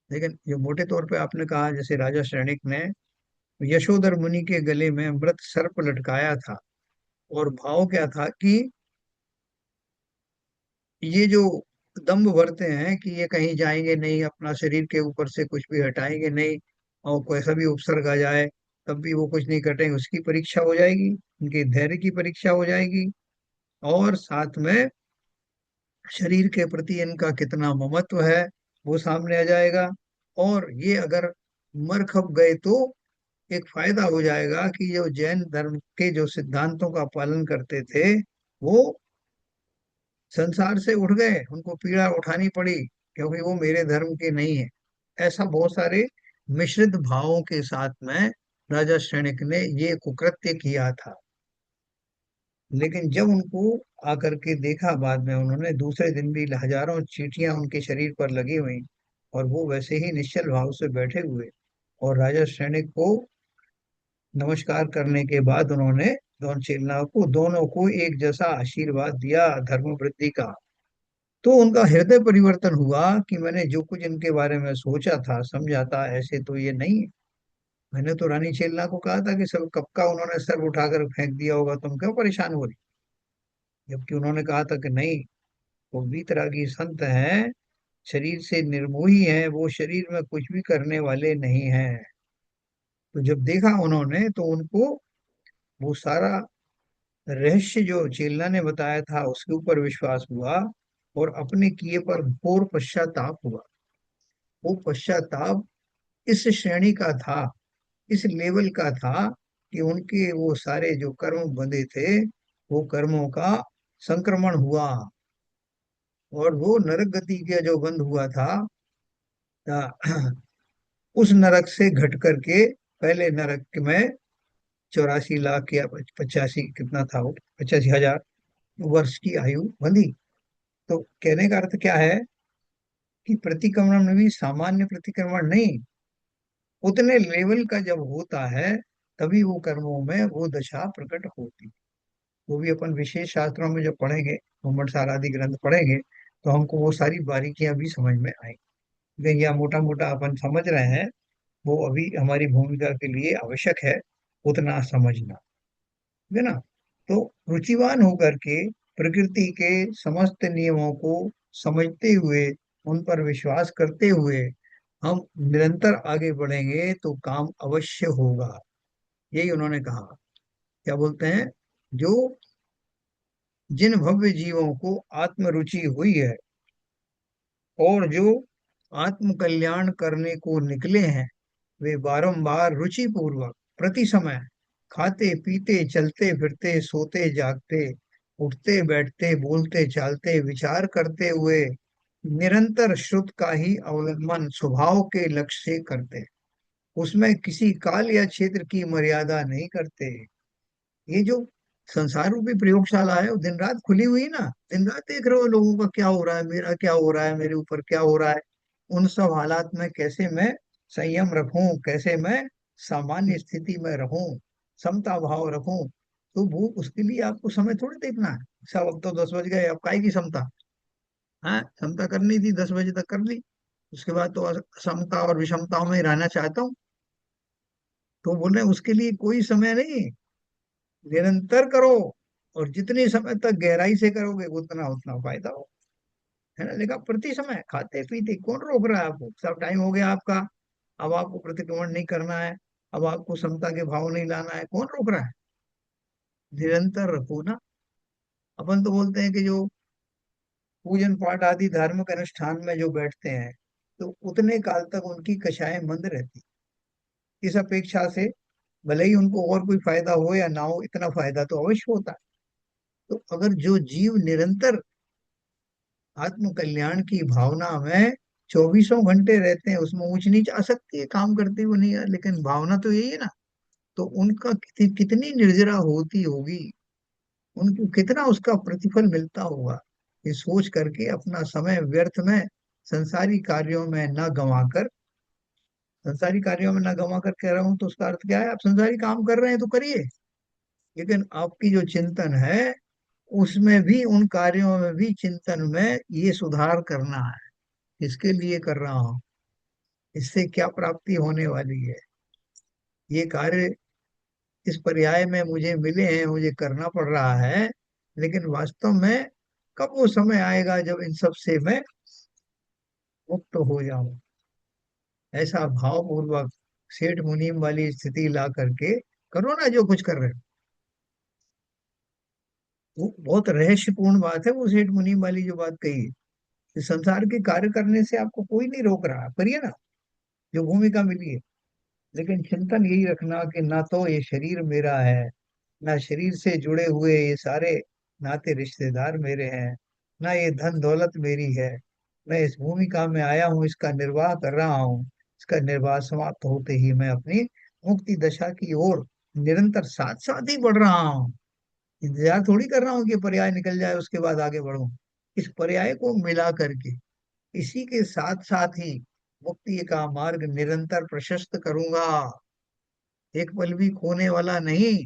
लेकिन जो मोटे तौर पे आपने कहा, जैसे राजा श्रेणिक ने यशोधर मुनि के गले में मृत सर्प लटकाया था, और भाव क्या था कि ये जो दंभ भरते हैं कि ये कहीं जाएंगे नहीं, अपना शरीर के ऊपर से कुछ भी हटाएंगे नहीं, और कोई ऐसा भी उपसर्ग आ जाए तब भी वो कुछ नहीं कटेंगे, उसकी परीक्षा हो जाएगी, उनके धैर्य की परीक्षा हो जाएगी, और साथ में शरीर के प्रति इनका कितना ममत्व है वो सामने आ जाएगा। और ये अगर मर खप गए तो एक फायदा हो जाएगा कि जो जैन धर्म के जो सिद्धांतों का पालन करते थे वो संसार से उठ गए, उनको पीड़ा उठानी पड़ी क्योंकि वो मेरे धर्म के नहीं है। ऐसा बहुत सारे मिश्रित भावों के साथ में राजा श्रेणिक ने ये कुकृत्य किया था। लेकिन जब उनको आकर के देखा बाद में, उन्होंने दूसरे दिन भी हजारों चींटियां उनके शरीर पर लगी हुई, और वो वैसे ही निश्चल भाव से बैठे हुए, और राजा सैनिक को नमस्कार करने के बाद उन्होंने दोनों को एक जैसा आशीर्वाद दिया धर्म वृद्धि का। तो उनका हृदय परिवर्तन हुआ कि मैंने जो कुछ इनके बारे में सोचा था समझा था ऐसे तो ये नहीं है। मैंने तो रानी चेलना को कहा था कि सब कब का उन्होंने सर उठाकर फेंक दिया होगा, तुम क्यों परेशान हो रही। जबकि उन्होंने कहा था कि नहीं, वो वीतरागी संत हैं, शरीर से निर्मोही हैं, वो शरीर में कुछ भी करने वाले नहीं हैं। तो जब देखा उन्होंने तो उनको वो सारा रहस्य जो चेलना ने बताया था उसके ऊपर विश्वास हुआ, और अपने किए पर घोर पश्चाताप हुआ। वो पश्चाताप इस श्रेणी का था, इस लेवल का था कि उनके वो सारे जो कर्म बंधे थे वो कर्मों का संक्रमण हुआ, और वो नरक गति का जो बंध हुआ था उस नरक से घट करके पहले नरक में 84 लाख या 85 कितना था वो, 85,000 वर्ष की आयु बंधी। तो कहने का अर्थ क्या है कि प्रतिक्रमण में भी सामान्य प्रतिक्रमण नहीं, उतने लेवल का जब होता है तभी वो कर्मों में वो दशा प्रकट होती। वो भी अपन विशेष शास्त्रों में जब पढ़ेंगे, मुम्मट सार आदि ग्रंथ पढ़ेंगे, तो हमको वो सारी बारीकियां भी समझ में आएंगी। लेकिन यह मोटा मोटा अपन समझ रहे हैं, वो अभी हमारी भूमिका के लिए आवश्यक है उतना समझना, है ना। तो रुचिवान होकर के प्रकृति के समस्त नियमों को समझते हुए, उन पर विश्वास करते हुए हम निरंतर आगे बढ़ेंगे तो काम अवश्य होगा। यही उन्होंने कहा। क्या बोलते हैं, जो जिन भव्य जीवों को आत्म रुचि हुई है और जो आत्म कल्याण करने को निकले हैं, वे बारंबार रुचि पूर्वक प्रति समय खाते पीते चलते फिरते सोते जागते उठते बैठते बोलते चालते विचार करते हुए निरंतर श्रुत का ही अवलंबन स्वभाव के लक्ष्य से करते, उसमें किसी काल या क्षेत्र की मर्यादा नहीं करते। ये जो संसार रूपी प्रयोगशाला है वो दिन रात खुली हुई ना, दिन रात देख रहे हो लोगों का क्या हो रहा है, मेरा क्या हो रहा है, मेरे ऊपर क्या हो रहा है। उन सब हालात में कैसे मैं संयम रखूं, कैसे मैं सामान्य स्थिति में रहूं, समता भाव रखूं। तो वो उसके लिए आपको समय थोड़ी देखना है। सब अब तो 10 बज गए, अब काय की समता। हाँ, समता करनी थी 10 बजे तक कर ली, उसके बाद तो असमता और विषमताओं में ही रहना चाहता हूँ। तो बोले उसके लिए कोई समय नहीं, निरंतर करो, और जितने समय तक गहराई से करोगे उतना उतना फायदा हो, है ना। लेकिन प्रति समय खाते पीते कौन रोक रहा है आपको, सब टाइम हो गया आपका, अब आपको प्रतिक्रमण नहीं करना है, अब आपको समता के भाव नहीं लाना है, कौन रोक रहा है। निरंतर रखो ना। अपन तो बोलते हैं कि जो पूजन पाठ आदि धार्मिक अनुष्ठान में जो बैठते हैं तो उतने काल तक उनकी कक्षाएं मंद रहती, इस अपेक्षा से भले ही उनको और कोई फायदा हो या ना हो, इतना फायदा तो अवश्य होता है। तो अगर जो जीव निरंतर आत्म कल्याण की भावना में 24 घंटे रहते हैं, उसमें ऊंच नीच आ सकती है काम करते हुए नहीं है, लेकिन भावना तो यही है ना। तो उनका कितनी निर्जरा होती होगी, उनको कितना उसका प्रतिफल मिलता होगा, ये सोच करके अपना समय व्यर्थ में संसारी कार्यों में न गंवाकर, संसारी कार्यों में न गंवा कर कह रहा हूं तो उसका अर्थ क्या है, आप संसारी काम कर रहे हैं तो करिए, लेकिन आपकी जो चिंतन है उसमें भी, उन कार्यों में भी चिंतन में ये सुधार करना है। किसके लिए कर रहा हूँ, इससे क्या प्राप्ति होने वाली है, ये कार्य इस पर्याय में मुझे मिले हैं, मुझे करना पड़ रहा है, लेकिन वास्तव में कब वो समय आएगा जब इन सब से मैं मुक्त हो जाऊं। ऐसा भाव पूर्वक सेठ मुनीम वाली स्थिति ला करके करो ना जो कुछ कर रहे हो। वो बहुत रहस्यपूर्ण बात है, वो सेठ मुनीम वाली जो बात कही है कि संसार के कार्य करने से आपको कोई नहीं रोक रहा, करिए ना जो भूमिका मिली है। लेकिन चिंतन यही रखना कि ना तो ये शरीर मेरा है, ना शरीर से जुड़े हुए ये सारे नाते रिश्तेदार मेरे हैं, ना ये धन दौलत मेरी है। मैं इस भूमिका में आया हूँ, इसका निर्वाह कर रहा हूँ, इसका निर्वाह समाप्त होते ही मैं अपनी मुक्ति दशा की ओर निरंतर साथ साथ ही बढ़ रहा हूँ। इंतजार थोड़ी कर रहा हूँ कि पर्याय निकल जाए उसके बाद आगे बढ़ूं। इस पर्याय को मिला करके इसी के साथ साथ ही मुक्ति का मार्ग निरंतर प्रशस्त करूंगा, एक पल भी खोने वाला नहीं।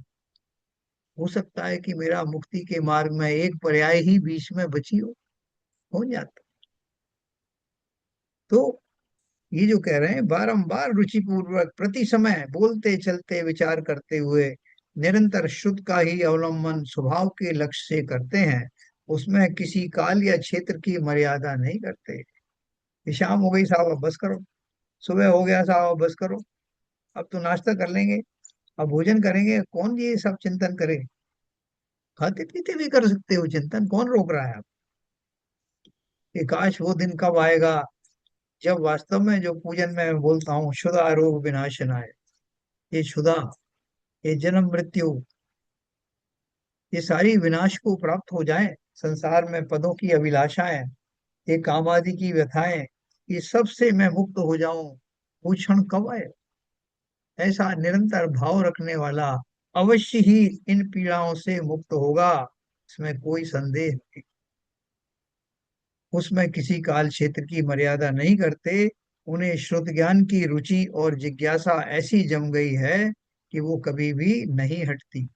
हो सकता है कि मेरा मुक्ति के मार्ग में एक पर्याय ही बीच में बची हो, हो जाता। तो ये जो कह रहे हैं, बारंबार रुचिपूर्वक प्रति समय बोलते चलते विचार करते हुए निरंतर शुद्ध का ही अवलंबन स्वभाव के लक्ष्य से करते हैं, उसमें किसी काल या क्षेत्र की मर्यादा नहीं करते। कि शाम हो गई साहब अब बस करो, सुबह हो गया साहब अब बस करो, अब तो नाश्ता कर लेंगे, अब भोजन करेंगे, कौन ये सब चिंतन करे? खाते पीते भी कर सकते हो चिंतन, कौन रोक रहा है आप? कि काश वो दिन कब आएगा जब वास्तव में जो पूजन में मैं बोलता हूँ, क्षुधा रोग विनाशनाय, ये क्षुधा, ये जन्म मृत्यु, ये सारी विनाश को प्राप्त हो जाए। संसार में पदों की अभिलाषाएं, ये काम आदि की व्यथाएं, ये सब से मैं मुक्त हो जाऊं, वो क्षण कब आए? ऐसा निरंतर भाव रखने वाला अवश्य ही इन पीड़ाओं से मुक्त होगा, इसमें कोई संदेह नहीं। उसमें किसी काल क्षेत्र की मर्यादा नहीं करते। उन्हें श्रुत ज्ञान की रुचि और जिज्ञासा ऐसी जम गई है कि वो कभी भी नहीं हटती।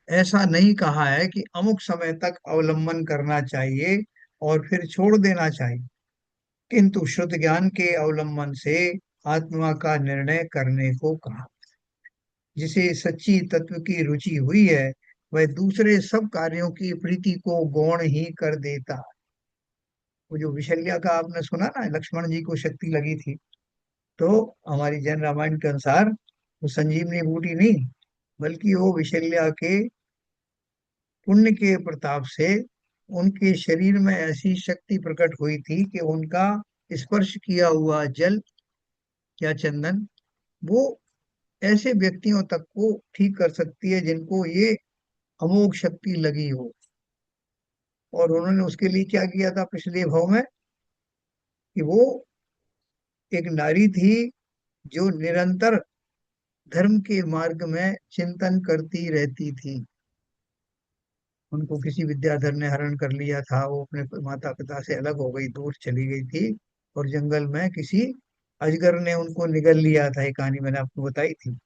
ऐसा नहीं कहा है कि अमुक समय तक अवलंबन करना चाहिए और फिर छोड़ देना चाहिए, किंतु शुद्ध ज्ञान के अवलंबन से आत्मा का निर्णय करने को कहा। जिसे सच्ची तत्व की रुचि हुई है, वह दूसरे सब कार्यों की प्रीति को गौण ही कर देता। वो जो विशल्या का आपने सुना ना, लक्ष्मण जी को शक्ति लगी थी, तो हमारी जैन रामायण के अनुसार वो संजीवनी बूटी नहीं, बल्कि वो विशल्या के पुण्य के प्रताप से उनके शरीर में ऐसी शक्ति प्रकट हुई थी कि उनका स्पर्श किया हुआ जल या चंदन, वो ऐसे व्यक्तियों तक को ठीक कर सकती है जिनको ये अमोघ शक्ति लगी हो। और उन्होंने उसके लिए क्या किया था पिछले भाव में, कि वो एक नारी थी जो निरंतर धर्म के मार्ग में चिंतन करती रहती थी। उनको किसी विद्याधर ने हरण कर लिया था, वो अपने माता पिता से अलग हो गई, दूर चली गई थी, और जंगल में किसी अजगर ने उनको निगल लिया था, ये कहानी मैंने आपको बताई थी।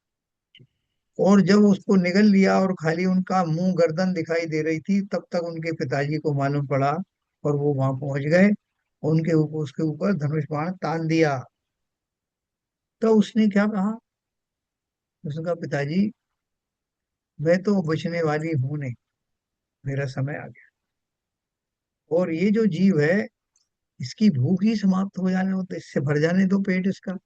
और जब उसको निगल लिया और खाली उनका मुंह गर्दन दिखाई दे रही थी, तब तक उनके पिताजी को मालूम पड़ा, और वो वहां पहुंच गए, उनके ऊपर उसके ऊपर धनुष बाण तान दिया। तो उसने क्या कहा? उसने कहा, पिताजी मैं तो बचने वाली हूं नहीं, मेरा समय आ गया, और ये जो जीव है इसकी भूख ही समाप्त हो जाने, तो इससे भर जाने दो पेट इसका,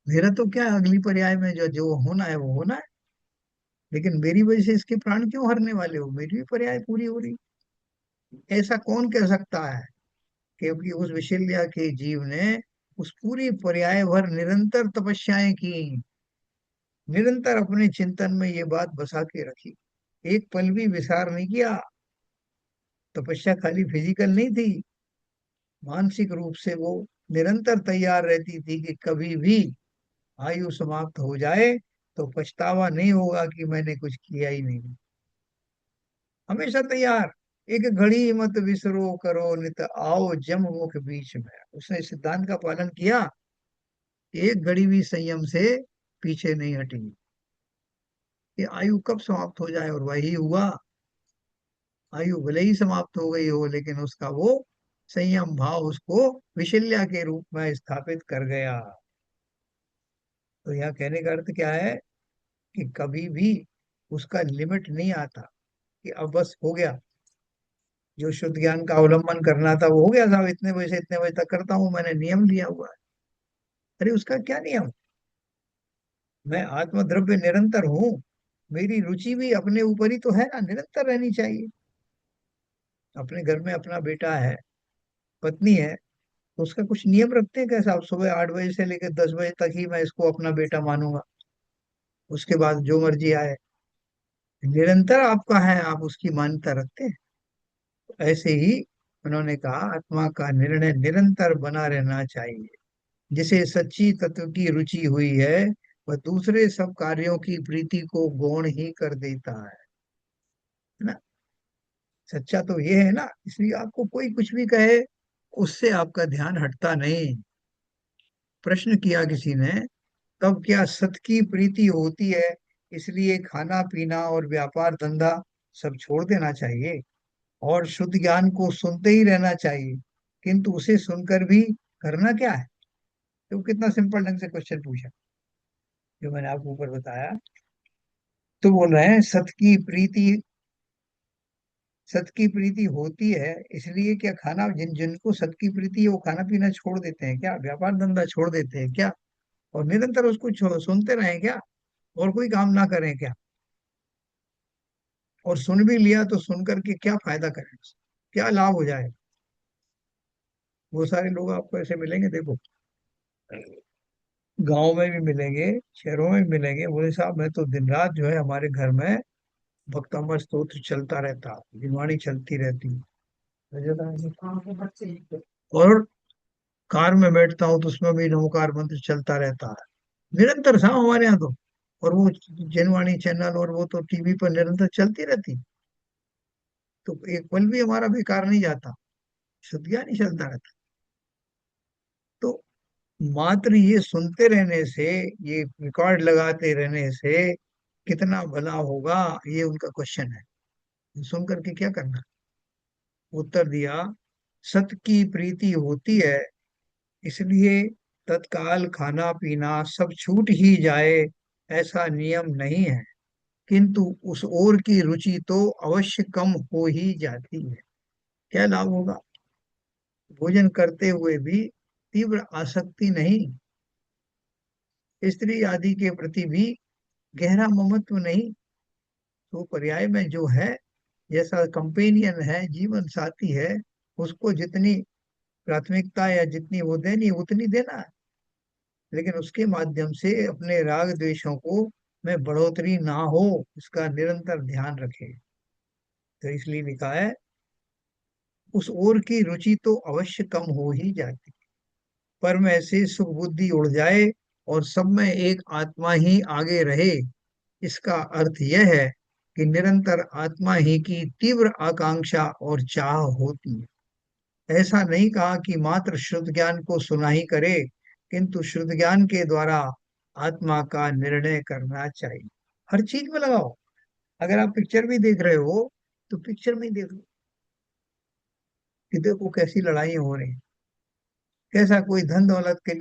मेरा तो क्या अगली पर्याय में जो जो होना है वो होना है, लेकिन मेरी वजह से इसके प्राण क्यों हरने वाले हो? मेरी भी पर्याय पूरी हो रही। ऐसा कौन कह सकता है? क्योंकि उस विशल्या के जीव ने उस पूरी पर्याय भर निरंतर तपस्याएं की, निरंतर अपने चिंतन में ये बात बसा के रखी, एक पल भी विसार नहीं किया। तपस्या खाली फिजिकल नहीं थी, मानसिक रूप से वो निरंतर तैयार रहती थी कि कभी भी आयु समाप्त हो जाए तो पछतावा नहीं होगा कि मैंने कुछ किया ही नहीं। हमेशा तैयार, एक घड़ी मत विसरो करो नित आओ जम मुख बीच में। उसने इस सिद्धांत का पालन किया, एक घड़ी भी संयम से पीछे नहीं हटेगी, कि आयु कब समाप्त हो जाए, और वही हुआ। आयु भले ही समाप्त हो गई हो, लेकिन उसका वो संयम भाव उसको विशल्या के रूप में स्थापित कर गया। तो यहाँ कहने का अर्थ क्या है, कि कभी भी उसका लिमिट नहीं आता, कि अब बस हो गया, जो शुद्ध ज्ञान का अवलंबन करना था वो हो गया साहब, इतने बजे से इतने बजे तक करता हूँ, मैंने नियम लिया हुआ है। अरे उसका क्या नियम? मैं आत्मद्रव्य निरंतर हूँ, मेरी रुचि भी अपने ऊपर ही तो है ना, निरंतर रहनी चाहिए। अपने घर में अपना बेटा है, पत्नी है, तो उसका कुछ नियम रखते हैं कैसा? आप सुबह 8 बजे से लेकर 10 बजे तक ही मैं इसको अपना बेटा मानूंगा, उसके बाद जो मर्जी आए। निरंतर आपका है, आप उसकी मान्यता रखते हैं। ऐसे ही उन्होंने कहा, आत्मा का निर्णय निरंतर बना रहना चाहिए। जिसे सच्ची तत्व की रुचि हुई है, वह दूसरे सब कार्यों की प्रीति को गौण ही कर देता है ना। सच्चा तो ये है ना, इसलिए आपको कोई कुछ भी कहे, उससे आपका ध्यान हटता नहीं। प्रश्न किया किसी ने, तब क्या सत की प्रीति होती है, इसलिए खाना पीना और व्यापार धंधा सब छोड़ देना चाहिए? और शुद्ध ज्ञान को सुनते ही रहना चाहिए, किंतु उसे सुनकर भी करना क्या है। तो कितना सिंपल ढंग से क्वेश्चन पूछा जो मैंने आपको ऊपर बताया। तो बोल रहे हैं सत की प्रीति होती है, इसलिए क्या खाना, जिनको सत की प्रीति है वो खाना पीना छोड़ देते हैं क्या, व्यापार धंधा छोड़ देते हैं क्या, और निरंतर उसको सुनते रहें क्या, और कोई काम ना करें क्या, और सुन भी लिया तो सुन करके क्या फायदा करें, क्या लाभ हो जाए। वो सारे लोग आपको ऐसे मिलेंगे, देखो गांव में भी मिलेंगे, शहरों में भी मिलेंगे, बोले साहब मैं तो दिन रात जो है हमारे घर में भक्तम्बर स्तोत्र चलता रहता, गुरबाणी चलती रहती, और कार में बैठता हूँ तो उसमें भी नमोकार मंत्र चलता रहता है निरंतर साहब हमारे यहाँ तो। और वो जनवाणी चैनल और वो तो टीवी पर निरंतर चलती रहती, तो एक पल भी हमारा बेकार नहीं जाता, शुद्ध ज्ञान ही चलता रहता। तो मात्र ये सुनते रहने से, ये रिकॉर्ड लगाते रहने से कितना भला होगा, ये उनका क्वेश्चन है। सुन करके क्या करना। उत्तर दिया, सत की प्रीति होती है, इसलिए तत्काल खाना पीना सब छूट ही जाए, ऐसा नियम नहीं है, किंतु उस ओर की रुचि तो अवश्य कम हो ही जाती है। क्या लाभ होगा, भोजन करते हुए भी तीव्र आसक्ति नहीं, स्त्री आदि के प्रति भी गहरा ममत्व नहीं, तो पर्याय में जो है, जैसा कंपेनियन है, जीवन साथी है, उसको जितनी प्राथमिकता या जितनी वो देनी उतनी देना है, लेकिन उसके माध्यम से अपने राग द्वेषों को में बढ़ोतरी ना हो, इसका निरंतर ध्यान रखे। तो इसलिए लिखा है, उस ओर की रुचि तो अवश्य कम हो ही जाती, पर में से सुख बुद्धि उड़ जाए और सब में एक आत्मा ही आगे रहे, इसका अर्थ यह है कि निरंतर आत्मा ही की तीव्र आकांक्षा और चाह होती है। ऐसा नहीं कहा कि मात्र शुद्ध ज्ञान को सुना ही करे, किंतु शुद्ध ज्ञान के द्वारा आत्मा का निर्णय करना चाहिए। हर चीज में लगाओ, अगर आप पिक्चर भी देख रहे हो तो पिक्चर में ही देख लो कि देखो कैसी लड़ाई हो रही है, कैसा कोई धन दौलत के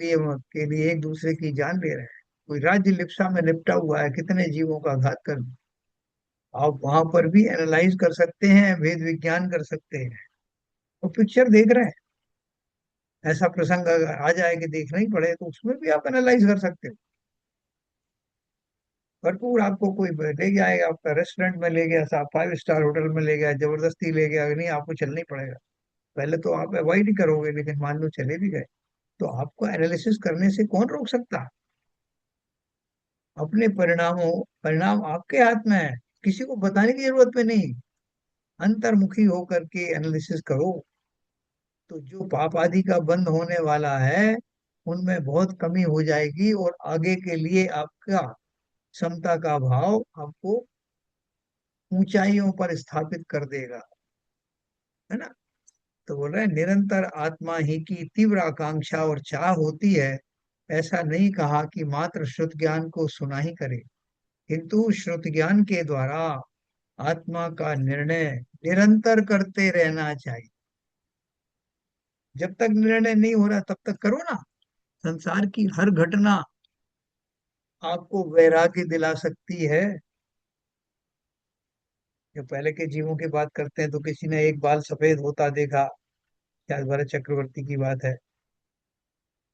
लिए एक दूसरे की जान ले रहे हैं, कोई राज्य लिप्सा में लिपटा हुआ है, कितने जीवों का घात कर। आप वहां पर भी एनालाइज कर सकते हैं, वेद विज्ञान कर सकते हैं, और पिक्चर देख रहे हैं। ऐसा प्रसंग अगर आ जाए कि देखना ही पड़े तो उसमें भी आप एनालाइज कर सकते हो। भरपूर आपको कोई ले जाएगा, आपका रेस्टोरेंट में ले गया, साहब 5 स्टार होटल में ले गया, जबरदस्ती ले गया, नहीं आपको चलना ही पड़ेगा। पहले तो आप अवॉइड ही करोगे, लेकिन मान लो चले भी गए, तो आपको एनालिसिस करने से कौन रोक सकता है। अपने परिणाम आपके हाथ में है, किसी को बताने की जरूरत में नहीं, अंतर्मुखी होकर के एनालिसिस करो, तो जो पाप आदि का बंद होने वाला है उनमें बहुत कमी हो जाएगी, और आगे के लिए आपका समता का भाव आपको ऊंचाइयों पर स्थापित कर देगा, है ना। तो बोल रहे हैं, निरंतर आत्मा ही की तीव्र आकांक्षा और चाह होती है, ऐसा नहीं कहा कि मात्र श्रुत ज्ञान को सुना ही करे, किंतु श्रुत ज्ञान के द्वारा आत्मा का निर्णय निरंतर करते रहना चाहिए। जब तक निर्णय नहीं हो रहा तब तक करो ना। संसार की हर घटना आपको वैराग्य दिला सकती है। जो पहले के जीवों की बात करते हैं, तो किसी ने एक बाल सफेद होता देखा, शायद भरत चक्रवर्ती की बात है,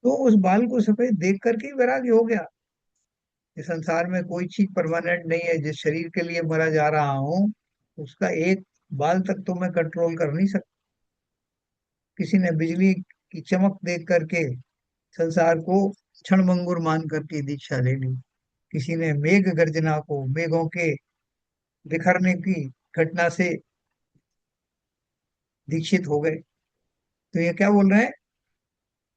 तो उस बाल को सफेद देख करके ही वैराग्य हो गया। इस संसार में कोई चीज परमानेंट नहीं है, जिस शरीर के लिए मरा जा रहा हूँ उसका एक बाल तक तो मैं कंट्रोल कर नहीं सकता। किसी ने बिजली की चमक देख करके संसार को क्षणभंगुर मान करके दीक्षा ले ली, किसी ने मेघ गर्जना को, मेघों के बिखरने की घटना से दीक्षित हो गए। तो ये क्या बोल रहे हैं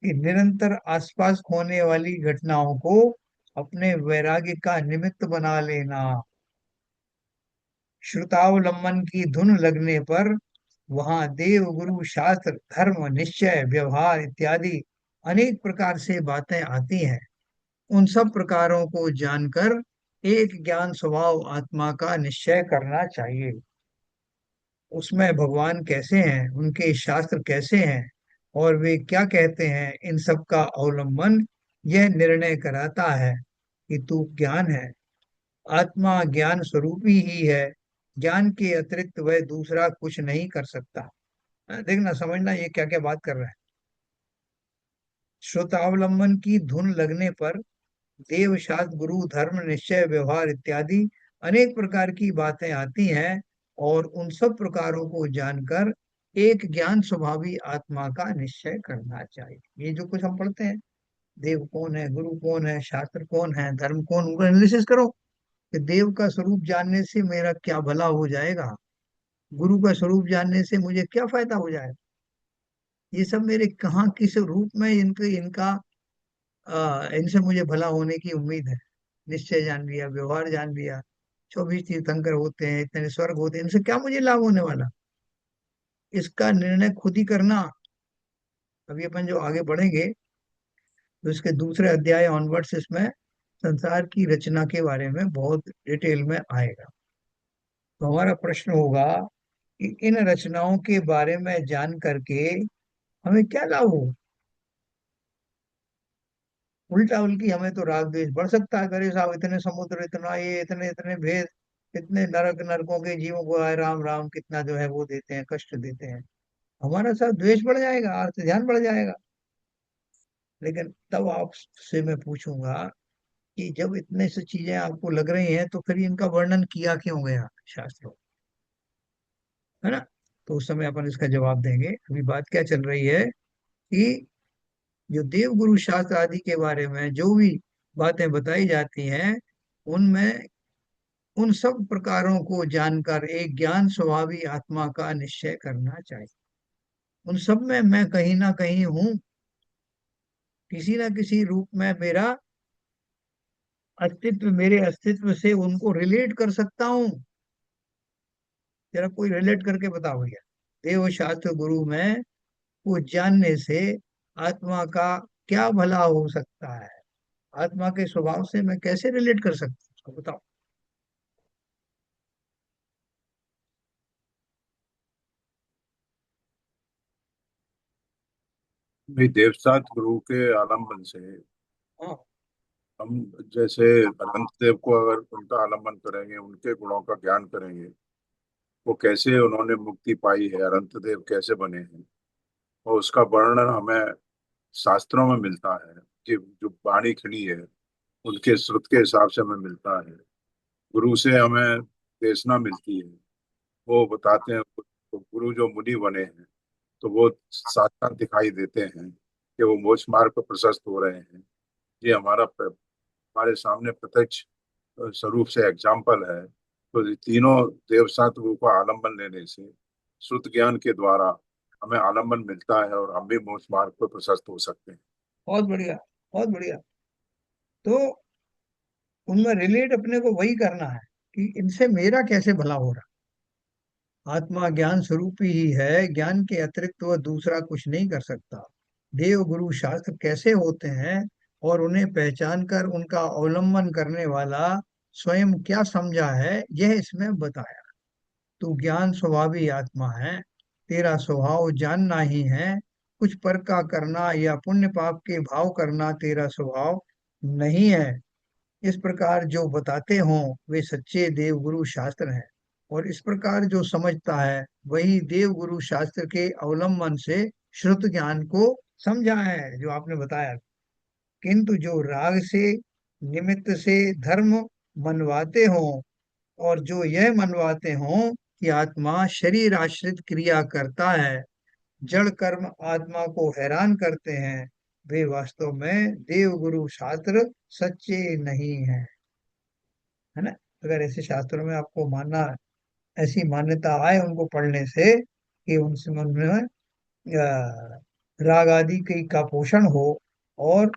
कि निरंतर आसपास होने वाली घटनाओं को अपने वैराग्य का निमित्त बना लेना। श्रुतावलंबन की धुन लगने पर वहां देव गुरु शास्त्र धर्म निश्चय व्यवहार इत्यादि अनेक प्रकार से बातें आती हैं। उन सब प्रकारों को जानकर एक ज्ञान स्वभाव आत्मा का निश्चय करना चाहिए। उसमें भगवान कैसे हैं, उनके शास्त्र कैसे हैं और वे क्या कहते हैं, इन सब का अवलंबन यह निर्णय कराता है कि तू ज्ञान है। आत्मा ज्ञान स्वरूपी ही है, ज्ञान के अतिरिक्त वह दूसरा कुछ नहीं कर सकता। देखना, समझना ये क्या क्या बात कर रहा है। श्रोतावलंबन की धुन लगने पर देव, शास्त्र, गुरु, धर्म, निश्चय, व्यवहार इत्यादि अनेक प्रकार की बातें आती हैं और उन सब प्रकारों को जानकर एक ज्ञान स्वभावी आत्मा का निश्चय करना चाहिए। ये जो कुछ हम पढ़ते हैं, देव कौन है, गुरु कौन है, शास्त्र कौन है, धर्म कौन, उनका एनालिसिस करो कि देव का स्वरूप जानने से मेरा क्या भला हो जाएगा, गुरु का स्वरूप जानने से मुझे क्या फायदा हो जाएगा, ये सब मेरे कहाँ किस रूप में इनके इनका इनसे मुझे भला होने की उम्मीद है। निश्चय जान लिया, व्यवहार जान लिया, 24 तीर्थंकर होते हैं, इतने स्वर्ग होते हैं, इनसे क्या मुझे लाभ होने वाला, इसका निर्णय खुद ही करना। अभी अपन जो आगे बढ़ेंगे तो इसके दूसरे अध्याय ऑनवर्ड्स इसमें संसार की रचना के बारे में बहुत डिटेल में आएगा। तो हमारा प्रश्न होगा कि इन रचनाओं के बारे में जान करके हमें क्या लाभ हो। उल्टा उल्टी हमें तो राग द्वेष बढ़ सकता है, अरे साहब इतने समुद्र, इतना ये, इतने इतने भेद, इतने नरक, नरकों के जीवों को आए राम राम कितना जो है वो देते हैं, कष्ट देते हैं, हमारा सब द्वेष बढ़ जाएगा, अर्थ ध्यान बढ़ जाएगा। लेकिन तब आपसे मैं पूछूंगा कि जब इतने से चीजें आपको लग रही हैं तो फिर इनका वर्णन किया क्यों गया शास्त्रों, है ना। तो उस समय अपन इसका जवाब देंगे। अभी बात क्या चल रही है कि जो देव गुरु शास्त्र आदि के बारे में जो भी बातें बताई जाती हैं, उनमें उन सब प्रकारों को जानकर एक ज्ञान स्वभावी आत्मा का निश्चय करना चाहिए। उन सब में मैं कहीं ना कहीं हूं, किसी ना किसी रूप में मेरा अस्तित्व, मेरे अस्तित्व से उनको रिलेट कर सकता हूँ। जरा कोई रिलेट करके बताओ भैया, देव, शास्त्र, गुरु में वो जानने से आत्मा का क्या भला हो सकता है, आत्मा के स्वभाव से मैं कैसे रिलेट कर सकता हूँ, उसको बताओ। भाई देवसात गुरु के आलम्बन से हाँ। हम, जैसे अनंत देव को अगर उनका आलम्बन करेंगे, उनके गुणों का ज्ञान करेंगे, वो कैसे उन्होंने मुक्ति पाई है, अनंत देव कैसे बने हैं, और उसका वर्णन हमें शास्त्रों में मिलता है। कि जो वाणी खड़ी है उनके श्रुत के हिसाब से हमें मिलता है। गुरु से हमें देशना मिलती है, वो बताते हैं। तो गुरु जो मुनि बने हैं तो वो साक्षात दिखाई देते हैं कि वो मोक्ष मार्ग पर प्रशस्त हो रहे हैं। ये हमारे सामने प्रत्यक्ष स्वरूप से एग्जाम्पल है। तो ये तीनों देव सात गुरु का आलम्बन लेने से श्रुत ज्ञान के द्वारा हमें आलम्बन मिलता है और हम भी मोक्ष मार्ग पर प्रशस्त हो सकते हैं। बहुत बढ़िया, बहुत बढ़िया। तो उनमें रिलेट अपने को वही करना है कि इनसे मेरा कैसे भला हो रहा। आत्मा ज्ञान स्वरूप ही है, ज्ञान के अतिरिक्त वह दूसरा कुछ नहीं कर सकता। देव, गुरु, शास्त्र कैसे होते हैं और उन्हें पहचान कर उनका अवलंबन करने वाला स्वयं क्या समझा है, यह इसमें बताया। तू ज्ञान स्वभावी आत्मा है, तेरा स्वभाव जानना ही है। कुछ पर का करना या पुण्य पाप के भाव करना तेरा स्वभाव नहीं है। इस प्रकार जो बताते हों वे सच्चे देव गुरु शास्त्र हैं, और इस प्रकार जो समझता है वही देव गुरु शास्त्र के अवलंबन से श्रुत ज्ञान को समझा है, जो आपने बताया। किंतु जो राग से, निमित्त से धर्म मनवाते हों और जो यह मनवाते हों कि आत्मा शरीर आश्रित क्रिया करता है, जड़ कर्म आत्मा को हैरान करते हैं, वे वास्तव में देव गुरु शास्त्र सच्चे नहीं हैं, है ना। अगर ऐसे शास्त्रों में आपको मानना, ऐसी मान्यता आए उनको पढ़ने से कि उनसे मन में राग आदि की का पोषण हो और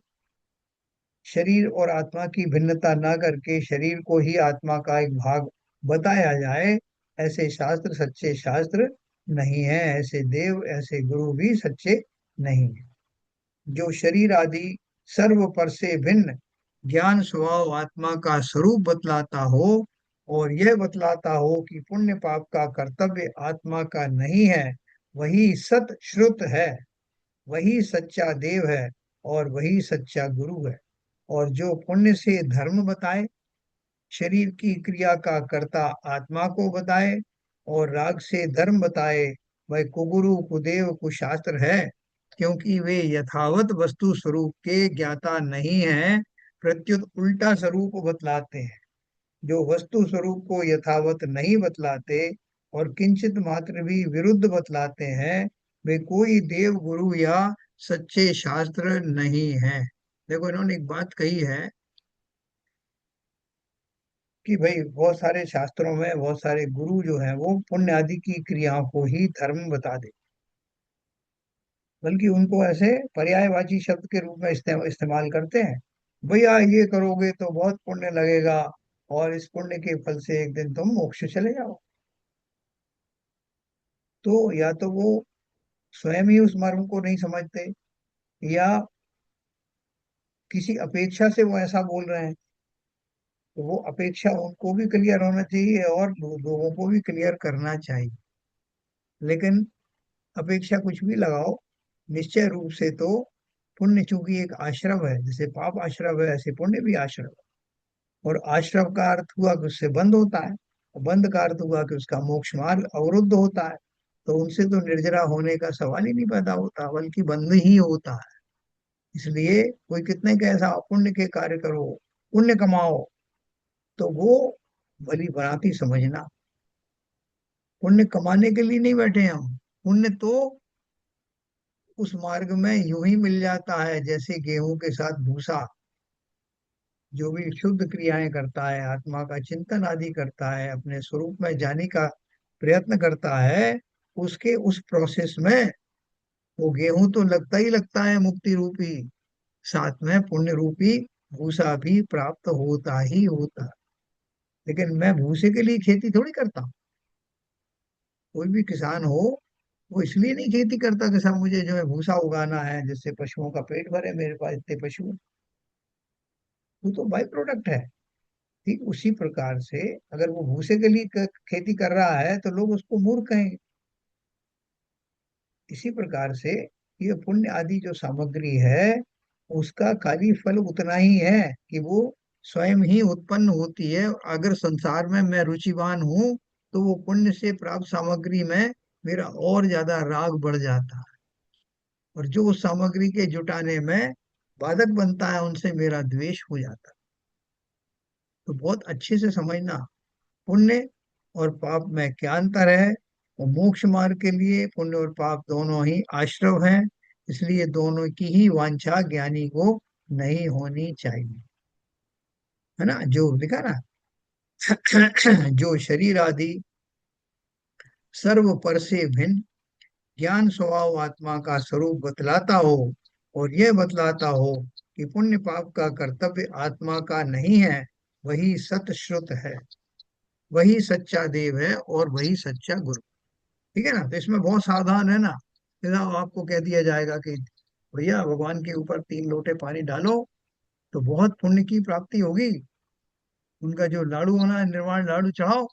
शरीर और आत्मा की भिन्नता ना करके शरीर को ही आत्मा का एक भाग बताया जाए, ऐसे शास्त्र सच्चे शास्त्र नहीं है, ऐसे देव, ऐसे गुरु भी सच्चे नहीं है। जो शरीर आदि सर्व पर से भिन्न ज्ञान स्वभाव आत्मा का स्वरूप बतलाता हो और यह बतलाता हो कि पुण्य पाप का कर्तव्य आत्मा का नहीं है, वही सत श्रुत है, वही सच्चा देव है और वही सच्चा गुरु है। और जो पुण्य से धर्म बताए, शरीर की क्रिया का कर्ता आत्मा को बताए, और राग से धर्म बताए, वह कुगुरु कुदेव कुशास्त्र है, क्योंकि वे यथावत वस्तु स्वरूप के ज्ञाता नहीं है, प्रत्युत उल्टा स्वरूप बतलाते हैं। जो वस्तु स्वरूप को यथावत नहीं बतलाते और किंचित मात्र भी विरुद्ध बतलाते हैं, वे कोई देव गुरु या सच्चे शास्त्र नहीं है। देखो, इन्होंने एक बात कही है कि भाई बहुत सारे शास्त्रों में बहुत सारे गुरु जो हैं वो पुण्य आदि की क्रियाओं को ही धर्म बता दे, बल्कि उनको ऐसे पर्यायवाची शब्द के रूप में इस्तेमाल करते हैं। भैया ये करोगे तो बहुत पुण्य लगेगा, और इस पुण्य के फल से एक दिन तुम मोक्ष चले जाओ। तो या तो वो स्वयं ही उस मर्म को नहीं समझते, या किसी अपेक्षा से वो ऐसा बोल रहे हैं। तो वो अपेक्षा उनको भी क्लियर होना चाहिए और लोगों को भी क्लियर करना चाहिए। लेकिन अपेक्षा कुछ भी लगाओ, निश्चय रूप से तो पुण्य चूंकि एक आश्रव है, जैसे पाप आश्रव है ऐसे पुण्य भी आश्रव है। और आश्रव का अर्थ हुआ कि उससे बंद होता है, और बंद का अर्थ हुआ कि उसका मोक्ष मार्ग अवरुद्ध होता है। तो उनसे तो निर्जरा होने का सवाल ही नहीं पैदा होता, बल्कि बंद ही होता है। इसलिए कोई कितने का ऐसा पुण्य के कार्य करो, पुण्य कमाओ, तो वो भली भांति समझना, पुण्य कमाने के लिए नहीं बैठे हम। पुण्य तो उस मार्ग में यूं ही मिल जाता है, जैसे गेहूं के साथ भूसा। जो भी शुद्ध क्रियाएं करता है, आत्मा का चिंतन आदि करता है, अपने स्वरूप में जाने का प्रयत्न करता है, उसके उस प्रोसेस में वो गेहूं तो लगता ही लगता है मुक्ति रूपी, साथ में पुण्य रूपी भूसा भी प्राप्त होता ही होता है। लेकिन मैं भूसे के लिए खेती थोड़ी करता हूँ। कोई भी किसान हो, वो इसलिए नहीं खेती करता कि साहब मुझे जो है भूसा उगाना है जिससे पशुओं का पेट भरे, मेरे पास इतने पशु हैं। वो तो बाई प्रोडक्ट है। ठीक उसी प्रकार से अगर वो भूसे के लिए खेती कर रहा है तो लोग उसको मूर्ख कहेंगे। इसी प्रकार से ये पुण्य आदि जो सामग्री है, उसका खाली फल उतना ही है कि वो स्वयं ही उत्पन्न होती है। अगर संसार में मैं रुचिवान हूँ, तो वो पुण्य से प्राप्त सामग्री में मेरा और ज्यादा राग बढ़ जाता है, और जो उस सामग्री के जुटाने में बाधक बनता है, उनसे मेरा द्वेष हो जाता है। तो बहुत अच्छे से समझना, पुण्य और पाप में क्या अंतर है। और मोक्ष मार्ग के लिए पुण्य और पाप दोनों ही आश्रव हैं, इसलिए दोनों की ही वांछा ज्ञानी को नहीं होनी चाहिए। है ना, जो लिखा ना जो शरीर आदि सर्व पर से भिन्न ज्ञान स्वभाव आत्मा का स्वरूप बतलाता हो, और यह बतलाता हो कि पुण्य पाप का कर्तव्य आत्मा का नहीं है, वही सत श्रुत है, वही सच्चा देव है और वही सच्चा गुरु। ठीक है ना। तो इसमें बहुत सावधान है ना। जैसा आपको कह दिया जाएगा कि भैया भगवान के ऊपर 3 लोटे पानी डालो तो बहुत पुण्य की प्राप्ति होगी, उनका जो लाड़ू होना है निर्वाण लाड़ू चढ़ाओ,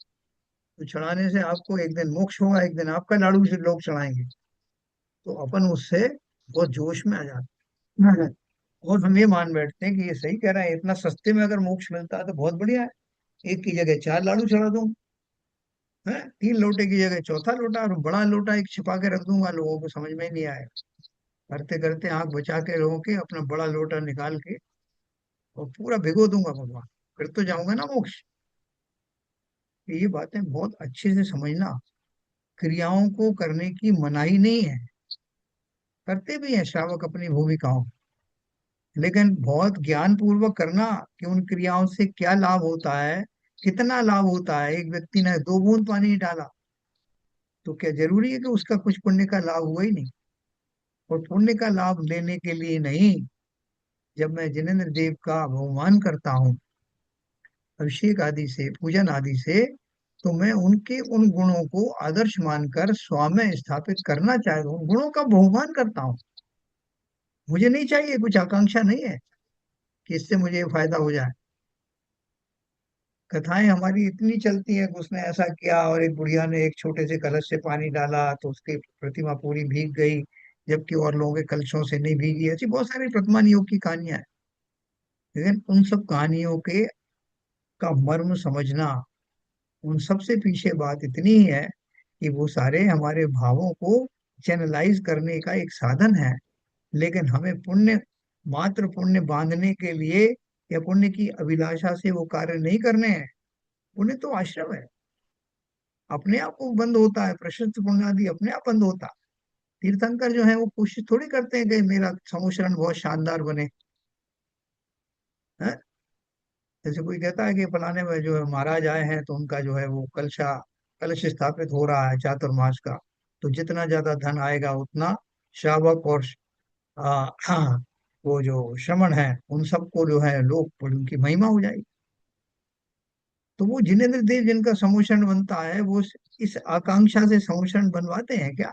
तो चढ़ाने से आपको एक दिन मोक्ष होगा, एक दिन आपका लाड़ू से लोग चढ़ाएंगे। तो अपन उससे बहुत जोश में आ जाते हैं, और हम ये मान बैठते हैं कि ये सही कह रहा है, इतना सस्ते में अगर मोक्ष मिलता है तो बहुत बढ़िया है, एक की जगह 4 लाड़ू चढ़ा दूं, है 3 लोटे की जगह चौथा लोटा, और बड़ा लोटा एक छिपा के रख दूंगा, लोगों को समझ में ही नहीं आएगा। करते करते आंख बचा के रहो के अपना बड़ा लोटा निकाल के और पूरा भिगो दूंगा भगवान, फिर तो जाऊंगा ना मोक्ष। ये बातें बहुत अच्छे से समझना। क्रियाओं को करने की मनाही नहीं है, करते भी हैं श्रावक अपनी भूमिकाओं, लेकिन बहुत ज्ञान पूर्वक करना कि उन क्रियाओं से क्या लाभ होता है, कितना लाभ होता है। एक व्यक्ति ने 2 बूंद पानी डाला, तो क्या जरूरी है कि उसका कुछ पुण्य का लाभ हुआ ही नहीं। और पुण्य का लाभ लेने के लिए नहीं, जब मैं जिनेन्द्र देव का बहुमान करता हूँ अभिषेक आदि से, पूजन आदि से, तो मैं उनके उन गुणों को आदर्श मानकर स्वामी स्थापित करना चाहता हूँ, गुणों का बहुमान करता हूँ। मुझे नहीं चाहिए, कुछ आकांक्षा नहीं है कि इससे मुझे फायदा हो जाए। कथाएं हमारी इतनी चलती हैं कि उसने ऐसा किया और एक बुढ़िया ने एक छोटे से कलश से पानी डाला तो उसकी प्रतिमा पूरी भीग गई, जबकि और लोगों के कलशों से नहीं भीगी। ऐसी बहुत सारी वर्तमान योग की कहानियां हैं। लेकिन उन सब कहानियों के का मर्म समझना, उन सब से पीछे बात इतनी ही है कि वो सारे हमारे भावों को चैनलाइज करने का एक साधन है। लेकिन हमें पुण्य, मात्र पुण्य बांधने के लिए या पुण्य की अभिलाषा से वो कार्य नहीं करने हैं। पुण्य तो आश्रम है, अपने आप वो बंद होता है। प्रशस्त पुण्य आदि अपने आप बंद होता है। तीर्थंकर जो है वो कोशिश थोड़ी करते हैं कि मेरा समुचरण बहुत शानदार बने। हैं? जैसे कोई कहता है कि फलाने में जो है महाराज आए हैं तो उनका जो है वो कलश स्थापित हो रहा है चातुर्मास का, तो जितना ज्यादा धन आएगा उतना श्रावक और हाँ, वो जो श्रमण है उन सबको जो है लोग उनकी महिमा हो जाएगी। तो वो जिनेन्द्र देव जिनका समूषण बनता है वो इस आकांक्षा से समूषण बनवाते हैं क्या?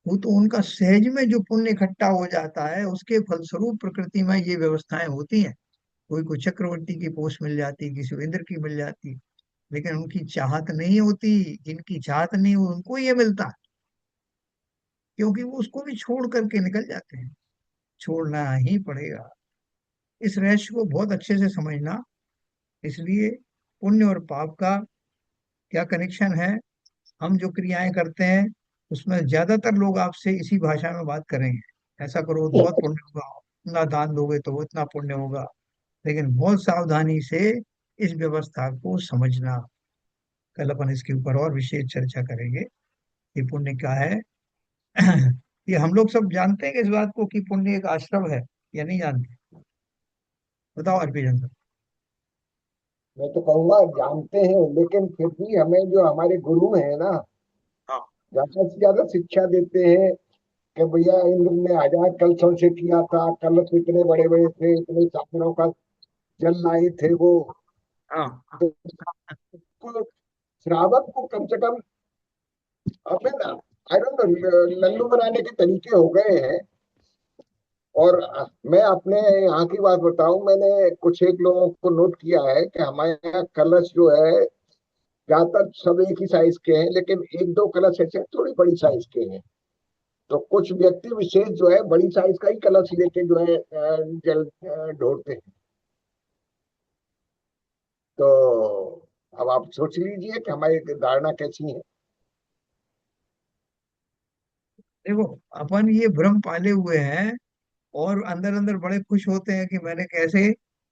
वो तो उनका सहज में जो पुण्य इकट्ठा हो जाता है उसके फलस्वरूप प्रकृति में ये व्यवस्थाएं होती हैं। कोई को चक्रवर्ती की पोस्ट मिल जाती, किसी को इंद्र की मिल जाती, लेकिन उनकी चाहत नहीं होती। जिनकी चाहत नहीं हो उनको ये मिलता है, क्योंकि वो उसको भी छोड़ करके निकल जाते हैं। छोड़ना ही पड़ेगा। इस रहस्य को बहुत अच्छे से समझना। इसलिए पुण्य और पाप का क्या कनेक्शन है, हम जो क्रियाएं करते हैं उसमें ज्यादातर लोग आपसे इसी भाषा में बात करेंगे। ऐसा करो तो बहुत पुण्य होगा, इतना दान दोगे तो वो इतना पुण्य होगा। लेकिन बहुत सावधानी से इस व्यवस्था को समझना। कल अपन इसके ऊपर और विशेष चर्चा करेंगे कि पुण्य क्या है। ये हम लोग सब जानते हैं कि इस बात को कि पुण्य एक आश्रम है, या नहीं जानते? बताओ हरभजन सर। मैं तो कहूंगा जानते हैं, लेकिन फिर भी हमें जो हमारे गुरु हैं ना, हाँ। ज्यादा से ज्यादा शिक्षा देते हैं कि भैया इंद्र ने 1000 कलशों से किया था, कलश इतने बड़े बड़े थे, इतने सागरों का जल लाए थे वो। हाँ। तो उसको, श्रावक को कम से कम, हमें ना, आई डोंट नो, लल्लू बनाने के तरीके हो गए हैं। और मैं अपने यहाँ की बात बताऊं, मैंने कुछ एक लोगों को नोट किया है कि हमारे यहाँ कलश जो है ज्यादातर सब एक ही साइज के हैं, लेकिन एक दो कलश ऐसे थोड़ी बड़ी साइज के हैं। तो कुछ व्यक्ति विशेष जो है बड़ी साइज का ही कलश लेके जो है जल ढोते हैं। तो अब आप सोच लीजिए कि हमारी धारणा कैसी है। देखो, अपन ये भ्रम पाले हुए हैं और अंदर अंदर बड़े खुश होते हैं कि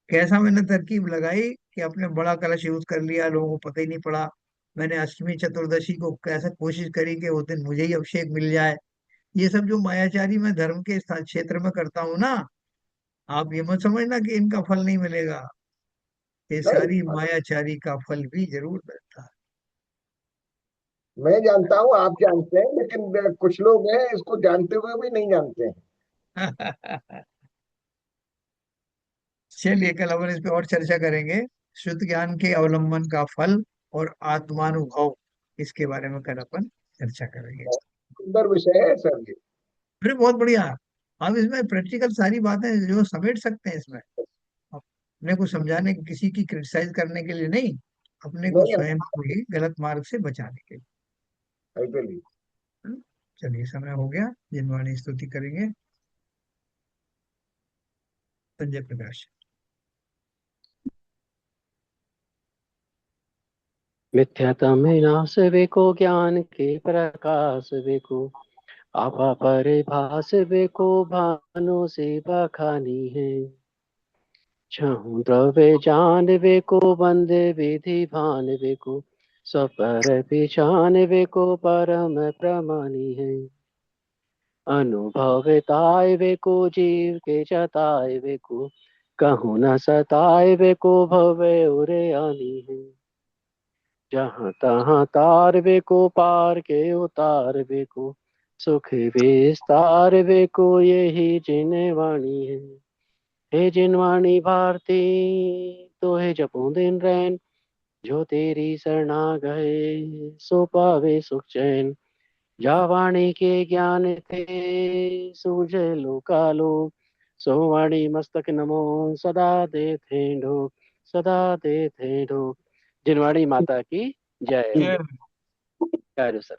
कैसा मैंने तरकीब लगाई कि अपने बड़ा कलश यूज कर लिया, लोगों को पता ही नहीं पड़ा। मैंने अष्टमी चतुर्दशी को कैसे कोशिश करी कि उस दिन मुझे ही अभिषेक मिल जाए। ये सब जो मायाचारी मैं धर्म के क्षेत्र में करता हूँ ना, आप ये मत समझना कि इनका फल नहीं मिलेगा। ये नहीं, सारी मायाचारी का फल भी जरूर मिलता मैं जानता हूँ, आप जानते हैं, लेकिन कुछ लोग हैं इसको जानते हुए भी नहीं जानते हैं। है। चलिए कल अपन इस पे और चर्चा करेंगे। शुद्ध ज्ञान के अवलंबन का फल और आत्मानुभव, इसके बारे में कल अपन चर्चा करेंगे। सुंदर विषय है सर जी। फिर बहुत बढ़िया। हम इसमें प्रैक्टिकल सारी बातें जो समेट सकते हैं इसमें, अपने को समझाने, किसी की क्रिटिसाइज करने के लिए नहीं, अपने को नहीं, स्वयं को ही गलत मार्ग से बचाने के लिए। ऐसे नहीं। हम्म? चलिए समय हो गया, जिनवाणी स्तुति करेंगे। संजय प्रकाश। मिथ्यात्म विनाश वेको ज्ञान के प्रकाश वेको आपा परिभाष वेको भानु से बखानी है। छहु द्रव्य जान वेको बंदे विधि भान वेको सपर पिछान वेको परम प्रमाणी है। अनुभवताय वेको जीव के जताय वेको कहूँ न सताय वेको भवे उरे आनी है। जहाँ तहाँ तार बेको पार के उतार बेको सुख विस्तार बेको यही जिनवाणी है। हे जिनवाणी भारती तो है जपू दिन रैन जो तेरी शरणा गए सो पावे सुख चैन। जा वाणी के ज्ञान थे सूझे लोकालो सो वाणी मस्तक नमो सदा दे थे ढो सदा देते ढो। जिनवाणी माता की जय। जय। जय सर।